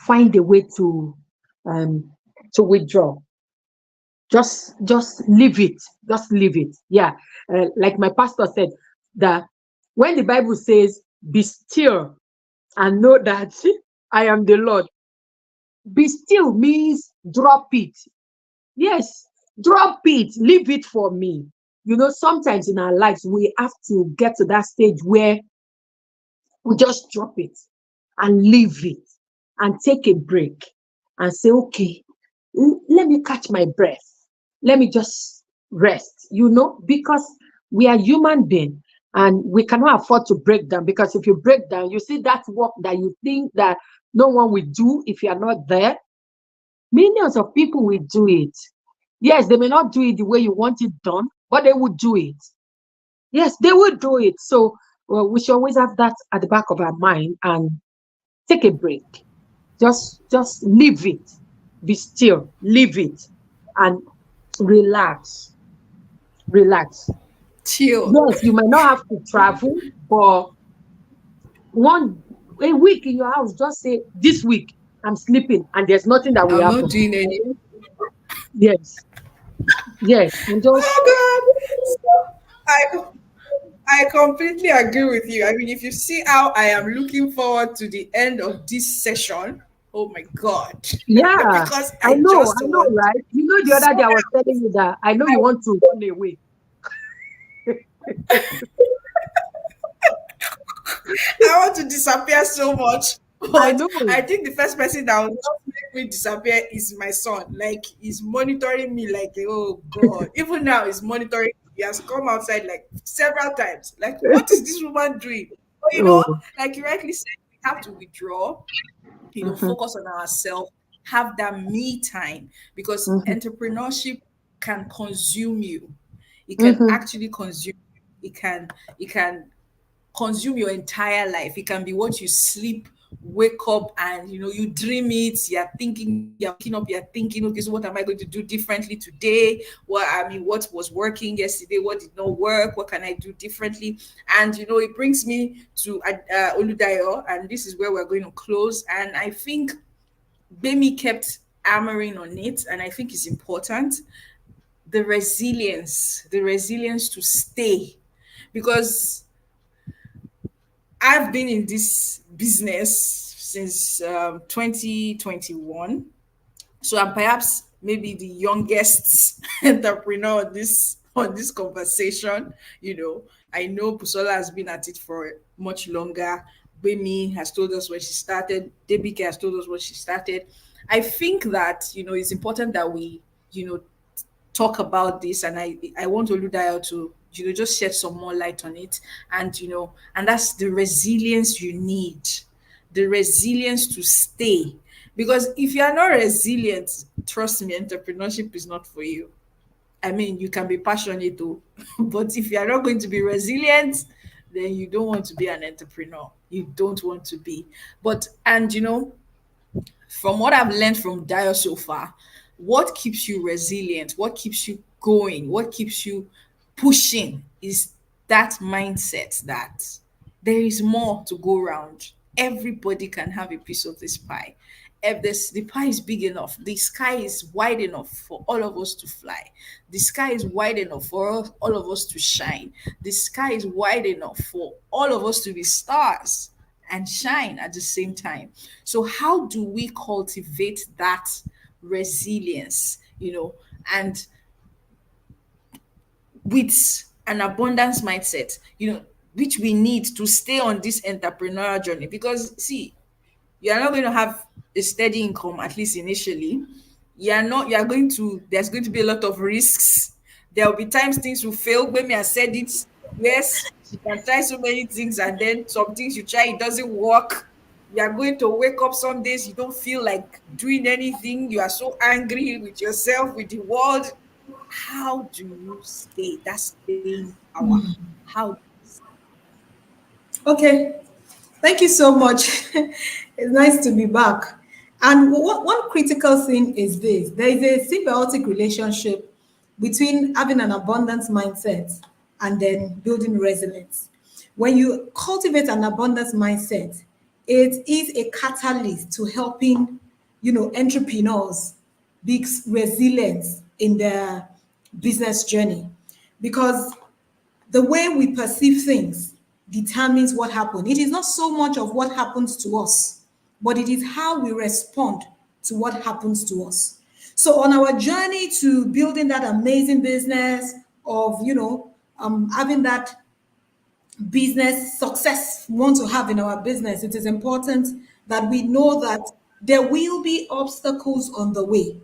find a way um withdraw. Just leave it. Just leave it. Yeah. Like my pastor said, that when the Bible says, "Be still and know that I am the Lord," be still means drop it. Yes, drop it, leave it for me. Sometimes in our lives, we have to get to that stage where we just drop it and leave it and take a break and say, okay, let me catch my breath. Let me just rest, because we are human beings and we cannot afford to break down, because if you break down, you see that work that you think that no one will do if you are not there. Millions of people will do it. Yes, they may not do it the way you want it done, but they will do it. Yes, they will do it. So we should always have that at the back of our mind and take a break. Just leave it. Be still. Leave it and relax. Relax. Chill. Yes, you might not have to travel, but a week in your house, just say, this week I'm sleeping and there's nothing that will I'm not happen. doing any. Yes. Yes. And just Oh God. So I completely agree with you. I mean, if you see how I am looking forward to the end of this session, oh my God. Yeah, Because I just I know, want right? The so other day I was telling you that I know you want to run away. I want to disappear so much. I But know. I think the first person that will not make me disappear is my son. Like he's monitoring me like, oh God. Even now he's monitoring. He has come outside like several times. Like, what is this woman doing? But Oh, like you rightly said, we have to withdraw, mhm, focus on ourselves, have that me time, because mhm, entrepreneurship can consume you. It can mhm, actually consume you. It can consume your entire life. It can be what you sleep, wake up and you dream it, you're thinking, you're waking up, you're thinking, okay, so what am I going to do differently today? What was working yesterday, what did not work, what can I do differently? And it brings me to Oludayo, and this is where we're going to close. And I think Bemi kept hammering on it, and I think it's important. The resilience to stay, because I've been in this business since 2021. So I'm perhaps maybe the youngest entrepreneur on this conversation. I know Pusola has been at it for much longer. Bemi has told us when she started. Debike has told us when she started. I think that it's important that we talk about this, and I want Oludayo to just shed some more light on it. And and that's the resilience you need, the resilience to stay. Because if you are not resilient, trust me, entrepreneurship is not for you. I mean, you can be passionate though, but if you are not going to be resilient, then you don't want to be an entrepreneur. You don't want to be. But and from what I've learned from Dio so far, what keeps you resilient, what keeps you going, what keeps you pushing is that mindset that there is more to go around. Everybody can have a piece of this pie. If the pie is big enough, the sky is wide enough for all of us to fly. The sky is wide enough for all of us to shine. The sky is wide enough for all of us to be stars and shine at the same time. So how do we cultivate that resilience, and with an abundance mindset, which we need to stay on this entrepreneurial journey? Because see, you are not going to have a steady income, at least initially. There's going to be a lot of risks. There will be times things will fail. When me I said it, yes, you can try so many things, and then some things you try, it doesn't work. You are going to wake up some days, you don't feel like doing anything. You are so angry with yourself, with the world. How do you stay? That's staying power. How do you stay? Okay, thank you so much. It's nice to be back. And one critical thing is this: there is a symbiotic relationship between having an abundance mindset and then building resilience. When you cultivate an abundance mindset, it is a catalyst to helping, entrepreneurs be resilient in their business journey, because the way we perceive things determines what happens. It is not so much of what happens to us, but it is how we respond to what happens to us. So on our journey to building that amazing business of, having that business success we want to have in our business, it is important that we know that there will be obstacles on the way.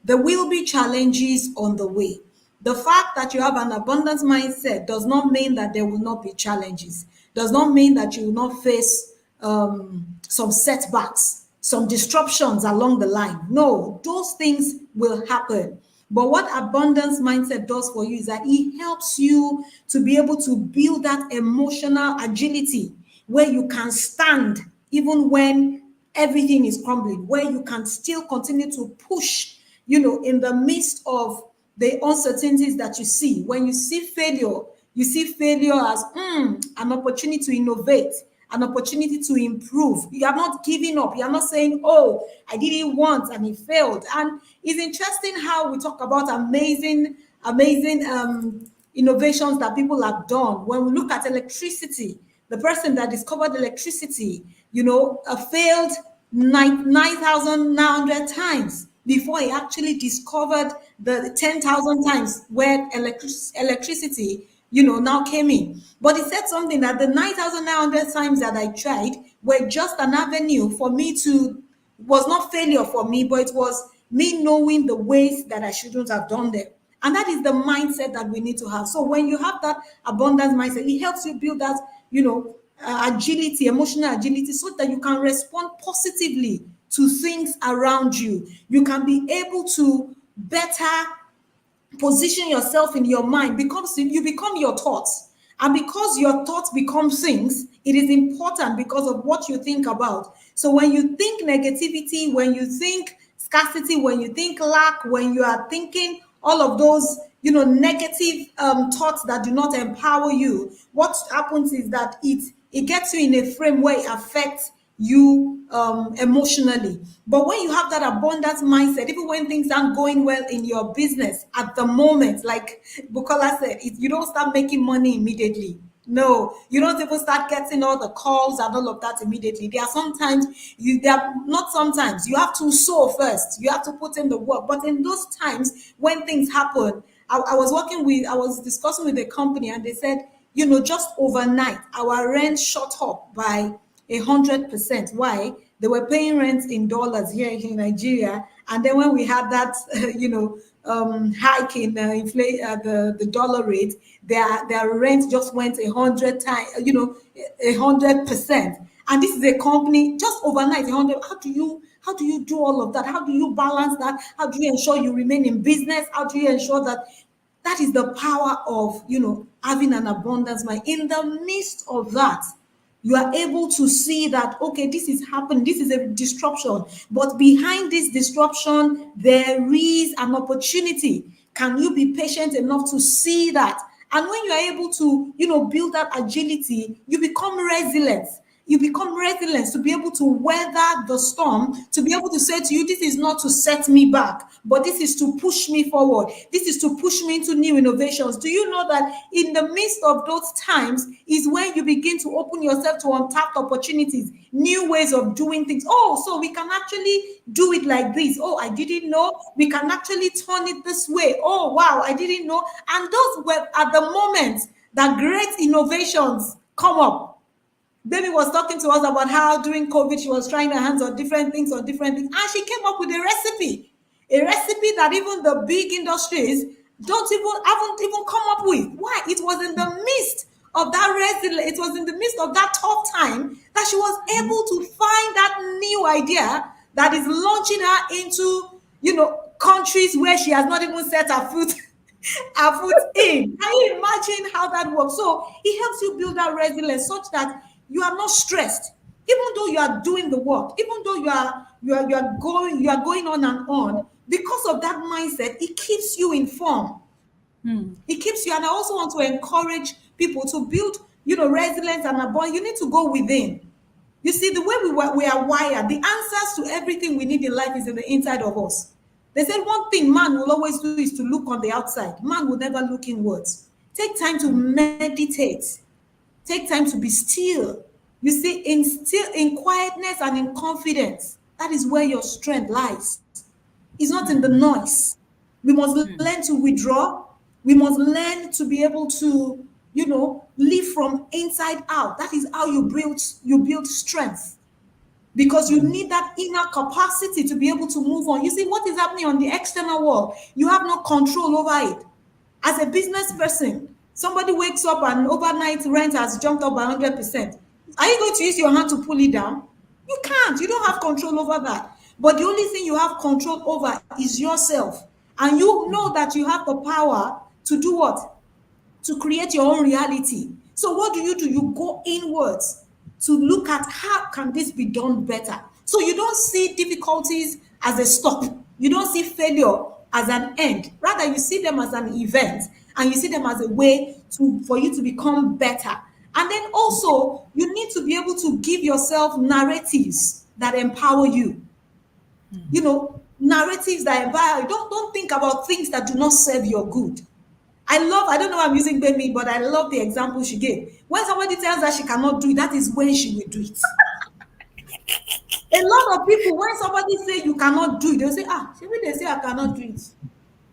There will be challenges on the way. The fact that you have an abundance mindset does not mean that there will not be challenges, does not mean that you will not face some setbacks, some disruptions along the line. No, those things will happen. But what abundance mindset does for you is that it helps you to be able to build that emotional agility where you can stand even when everything is crumbling, where you can still continue to push, in the midst of the uncertainties that you see. When you see failure as an opportunity to innovate, an opportunity to improve. You are not giving up. You are not saying, oh, I did it once and it failed. And it's interesting how we talk about amazing innovations that people have done. When we look at electricity, the person that discovered electricity, failed 9,900 times before he actually discovered the 10,000 times where electricity, now came in. But he said something that the 9,900 times that I tried were just an avenue for me to, was not failure for me, but it was me knowing the ways that I shouldn't have done them. And that is the mindset that we need to have. So when you have that abundance mindset, it helps you build that, agility, emotional agility, so that you can respond positively to things around you. You can be able to better position yourself in your mind, because you become your thoughts. And because your thoughts become things, it is important because of what you think about. So when you think negativity, when you think scarcity, when you think lack, when you are thinking all of those, negative thoughts that do not empower you, what happens is that it gets you in a frame where it affects you emotionally. But when you have that abundance mindset, even when things aren't going well in your business at the moment, like Bukola said, you don't start making money immediately. No, you don't even start getting all the calls and all of that immediately. There are sometimes there are not sometimes you have to sow first. You have to put in the work. But in those times when things happen, I was discussing with a company and they said, just overnight, our rent shot up by 100%. Why? They were paying rent in dollars here in Nigeria, and then when we had that, hike in the dollar rate, their rent just went 100 times, 100%. And this is a company just overnight 100. How do you do all of that? How do you balance that? How do you ensure you remain in business? How do you ensure that is the power of having an abundance mind? In the midst of that, you are able to see that, okay, this is happening, this is a disruption, but behind this disruption there is an opportunity. Can you be patient enough to see that? And when you are able to build that agility, you become resilient. You become resilient to be able to weather the storm, to be able to say to you, this is not to set me back, but this is to push me forward. This is to push me into new innovations. Do you know that in the midst of those times is when you begin to open yourself to untapped opportunities, new ways of doing things? Oh, so we can actually do it like this. Oh, I didn't know. We can actually turn it this way. Oh, wow, I didn't know. And those were at the moment that great innovations come up. Baby was talking to us about how during COVID she was trying her hands on different things, and she came up with a recipe that even the big industries haven't even come up with. Why? It was in the midst of that resilience, it was in the midst of that tough time that she was able to find that new idea that is launching her into countries where she has not even set her foot her foot in. Can you imagine how that works? So it helps you build that resilience such that you are not stressed, even though you are doing the work, even though you are going on and on. Because of that mindset, it keeps you informed. It keeps you. And I also want to encourage people to build resilience and abundance. You need to go within. You see, the way we are wired, the answers to everything we need in life is in the inside of us. They said one thing man will always do is to look on the outside. Man will never look inwards. Take time to meditate. Take time to be still. You see, in quietness and in confidence, that is where your strength lies. It's not in the noise. We must learn to withdraw. We must learn to be able to, live from inside out. That is how you build strength. Because you need that inner capacity to be able to move on. You see, what is happening on the external world, you have no control over it. As a business person, somebody wakes up and overnight rent has jumped up by 100%. Are you going to use your hand to pull it down? You can't. You don't have control over that. But the only thing you have control over is yourself. And you know that you have the power to do what? To create your own reality. So what do? You go inwards to look at how can this be done better. So you don't see difficulties as a stop. You don't see failure as an end. Rather, you see them as an event, and you see them as a way for you to become better. And then also, you need to be able to give yourself narratives that empower you. Narratives that empower you. Don't think about things that do not serve your good. I don't know why I'm using baby, but I love the example she gave. When somebody tells her she cannot do it, that is when she will do it. A lot of people, when somebody say you cannot do it, they'll say, maybe they say I cannot do it.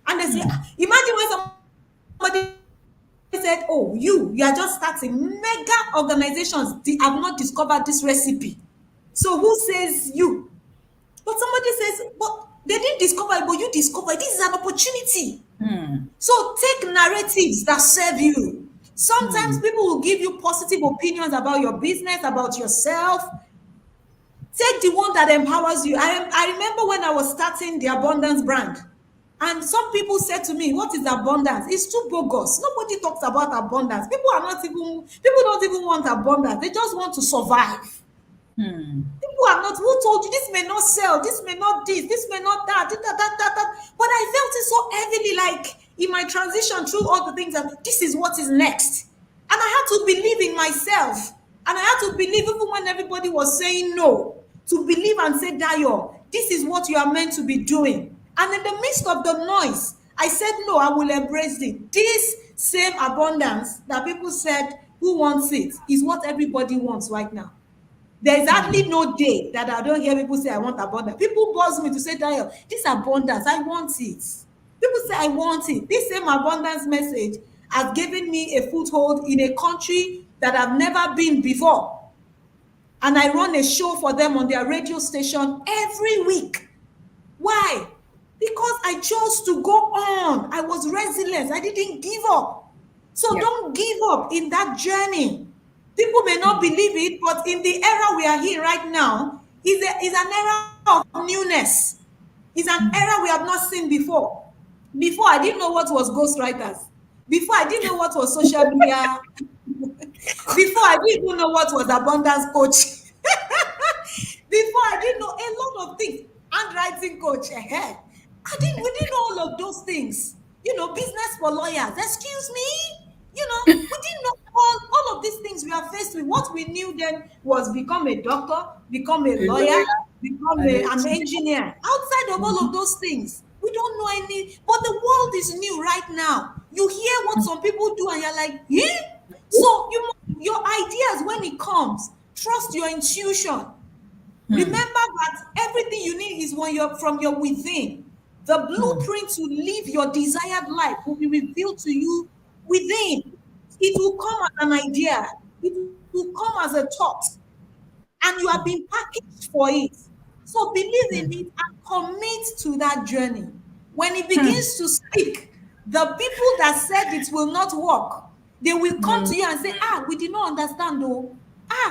And they say, imagine when somebody said, oh, you are just starting. Mega organizations have not discovered this recipe. So who says you? But somebody says, but they didn't discover it, but you discovered. This is an opportunity. So take narratives that serve you. Sometimes people will give you positive opinions about your business, about yourself. Take the one that empowers you. I remember when I was starting the Abundance brand, And some people said to me, what is abundance? It's too bogus. Nobody talks about abundance. People don't even want abundance. They just want to survive. People are not, who told you this may not sell, this may not this may not that, that. But I felt it so heavily, like in my transition through all the things that this is what is next. And I had to believe in myself. And I had to believe even when everybody was saying no, to believe and say, Dayo, this is what you are meant to be doing. And in the midst of the noise, I said, no, I will embrace it. This same abundance that people said, who wants it, is what everybody wants right now. There's hardly no day that I don't hear people say, I want abundance. People buzz me to say, Dayo, this abundance, I want it. People say, I want it. This same abundance message has given me a foothold in a country that I've never been before. And I run a show for them on their radio station every week. Why? Because I chose to go on. I was resilient. I didn't give up. So don't give up in that journey. People may not believe it, but in the era we are in right now, is an era of newness. It's an era we have not seen before. Before, I didn't know what was ghostwriters. Before, I didn't know what was social media. Before, I didn't even know what was abundance coach. Before, I didn't know a lot of things. Handwriting coach, we didn't know all of those things. Business for lawyers. Excuse me. We didn't know all of these things we are faced with. What we knew then was become a doctor, become a lawyer, become an engineer. Outside of all of those things, we don't know any. But the world is new right now. You hear what some people do, and you're like, yeah. So your ideas, when it comes, trust your intuition. Remember that everything you need is when you're from your within. The blueprint to live your desired life will be revealed to you within. It will come as an idea. It will come as a thought. And you have been packaged for it. So believe in it and commit to that journey. When it begins to speak, the people that said it will not work, they will come to you and say, we did not understand though.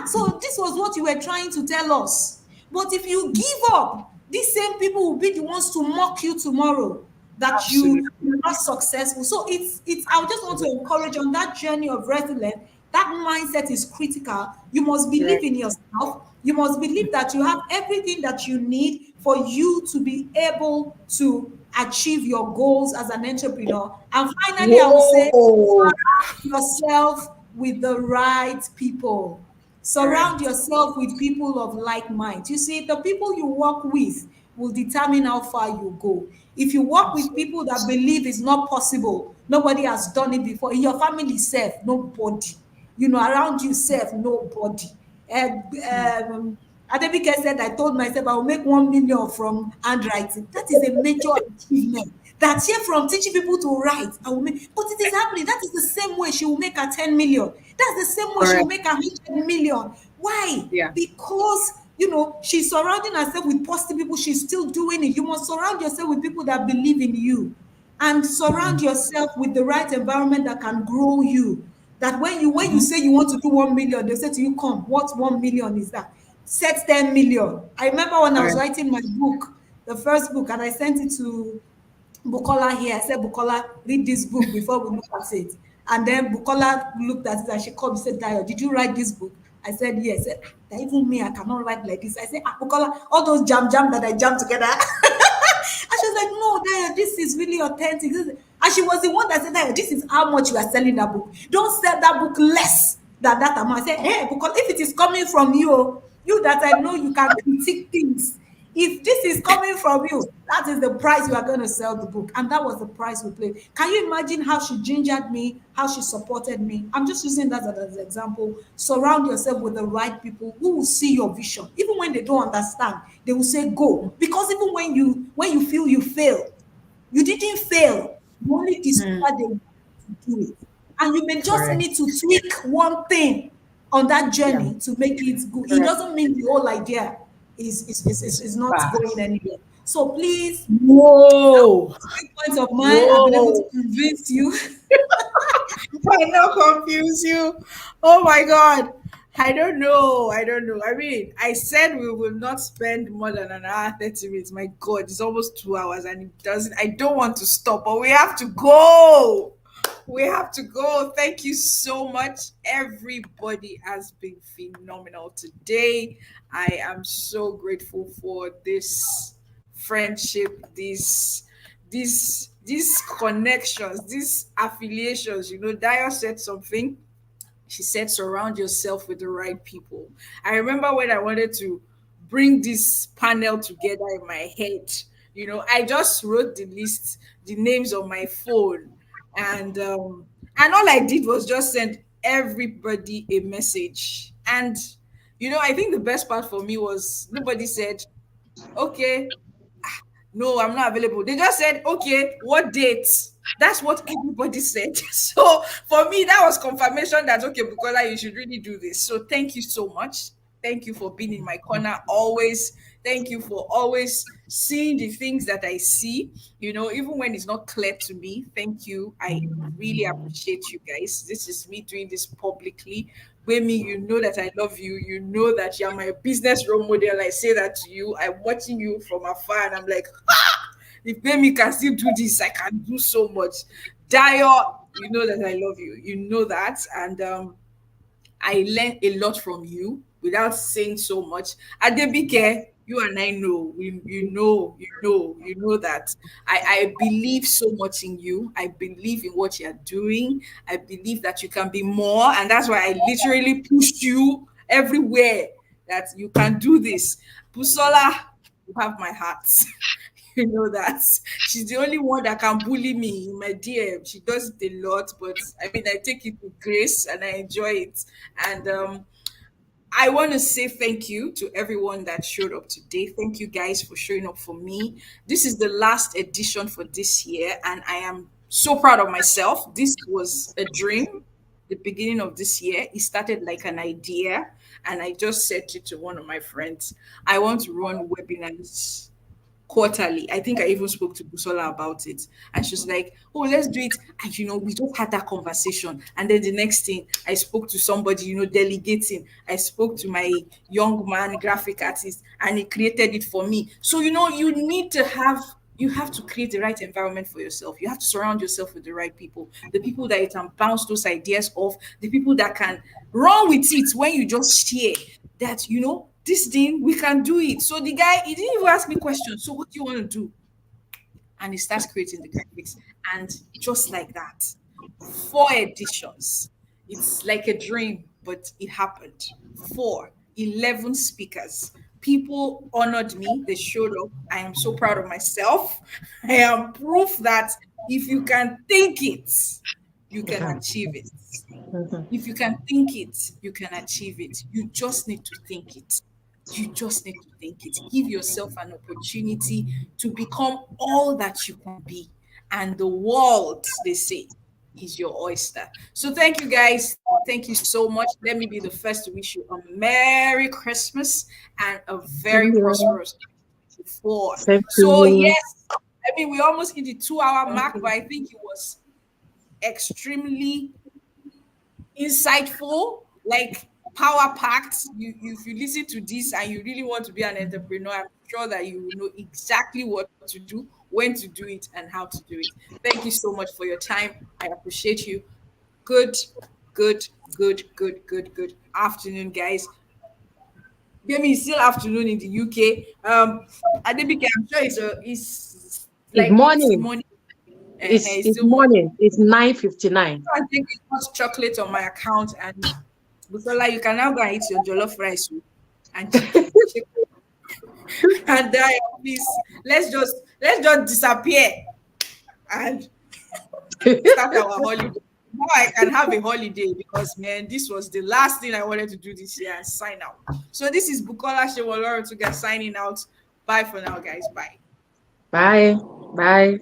So this was what you were trying to tell us. But if you give up, these same people will be the ones to mock you tomorrow that you are not successful. So it's I just want to encourage on that journey of resilience. That mindset is critical. You must believe in yourself. You must believe that you have everything that you need for you to be able to achieve your goals as an entrepreneur. And finally, I will say, surround yourself with the right people. Surround yourself with people of like mind. You see, the people you work with will determine how far you go. If you work with people that believe it's not possible, nobody has done it before. In your family, self, nobody. Around you, self, nobody. Adebike said, I told myself I will make 1 million from handwriting. That is a major achievement. That's here from teaching people to write. I will make, but it is happening. That is the same way she will make her 10 million. That's the same way she will make 100 million. Why? Because she's surrounding herself with positive people. She's still doing it. You must surround yourself with people that believe in you, and surround yourself with the right environment that can grow you. That when you say you want to do 1 million, they say to you, come, what 1 million is that? Set 10 million. I remember when I was writing my book, the first book, and I sent it to Bukola here. I said, Bukola, read this book before we look at it. And then Bukola looked at it and she called me and said, Dayo, did you write this book? I said, yes. I said, even me, I cannot write like this. I said, Bukola, all those jam that I jammed together. And she was like, no, Dayo, this is really authentic. And she was the one that said, Dayo, this is how much you are selling that book. Don't sell that book less than that amount. I said, hey, because if it is coming from you that I know you can critique things. If this is coming from you, that is the price you are going to sell the book. And that was the price we paid. Can you imagine how she gingered me, how she supported me? I'm just using that as an example. Surround yourself with the right people who will see your vision. Even when they don't understand, they will say, go. Because even when you feel you fail, you didn't fail. You only discovered they want to do it. And you may just need to tweak one thing on that journey to make it good. It doesn't mean the whole idea is not going anywhere. So please, points of mine, I've been able to convince you. I now confuse you. Oh my God. I don't know. I don't know. I mean, I said we will not spend more than an hour, 30 minutes. My God, it's almost 2 hours and it doesn't. I don't want to stop, but we have to go. We have to go. Thank you so much. Everybody has been phenomenal today. I am so grateful for this friendship, these connections, these affiliations. Dio said something. She said, surround yourself with the right people. I remember when I wanted to bring this panel together in my head. I just wrote the list, the names on my phone, and all I did was just send everybody a message. And I think the best part for me was nobody said, okay, no, I'm not available. They just said, okay, what date? That's what everybody said. So for me, that was confirmation that, okay, Bukola, you should really do this. So thank you so much. Thank you for being in my corner always. Thank you for always seeing the things that I see, even when it's not clear to me. Thank you. I really appreciate you guys. This is me doing this publicly. Wemi, you know that I love you. You know that you're my business role model. I say that to you. I'm watching you from afar and I'm like, if Wemi can still do this, I can do so much. Dio, you know that I love you. You know that. And I learned a lot from you without saying so much. Adebike, you and I know, you know that I believe so much in you. I believe in what you're doing. I believe that you can be more, and that's why I literally pushed you everywhere that you can do this. Busola, you have my heart. You know that she's the only one that can bully me in my DM. She does it a lot, but I mean, I take it with grace and I enjoy it. And I want to say thank you to everyone that showed up today. Thank you guys for showing up for me. This is the last edition for this year, and I am so proud of myself. This was a dream. The beginning of this year, it started like an idea, and I just said it to one of my friends. I want to run webinars quarterly. I think I even spoke to Busola about it. And she was like, oh, let's do it. And we just had that conversation. And then the next thing, I spoke to somebody, delegating. I spoke to my young man, graphic artist, and he created it for me. So, you have to create the right environment for yourself. You have to surround yourself with the right people, the people that you can bounce those ideas off, the people that can run with it when you just share that, this thing, we can do it. So the guy, he didn't even ask me questions. So what do you want to do? And he starts creating the graphics. And just like that, 4 editions. It's like a dream, but it happened. 11 speakers. People honored me. They showed up. I am so proud of myself. I am proof that if you can think it, you can achieve it. If you can think it, you can achieve it. You just need to think it. You just need to think it. Give yourself an opportunity to become all that you can be. And the world, they say, is your oyster. So thank you guys. Thank you so much. Let me be the first to wish you a Merry Christmas and a very prosperous 2024. So yes, I mean we almost hit the 2-hour mark, but I think it was extremely insightful, like power packed. If you listen to this and you really want to be an entrepreneur, I'm sure that you will know exactly what to do, when to do it, and how to do it. Thank you so much for your time. I appreciate you. Good afternoon, guys. Maybe it's still afternoon in the UK. Adebike, I'm sure it's like morning. morning. It's still morning. It's 9:59. I think it was chocolate on my account, and Busola, you can now go and eat your jollof rice and chicken. And please, let's just disappear and start our holiday. Now I can have a holiday because man, this was the last thing I wanted to do this year and sign out. So this is Bukola Shewoloro to get signing out. Bye for now, guys. Bye. Bye. Bye.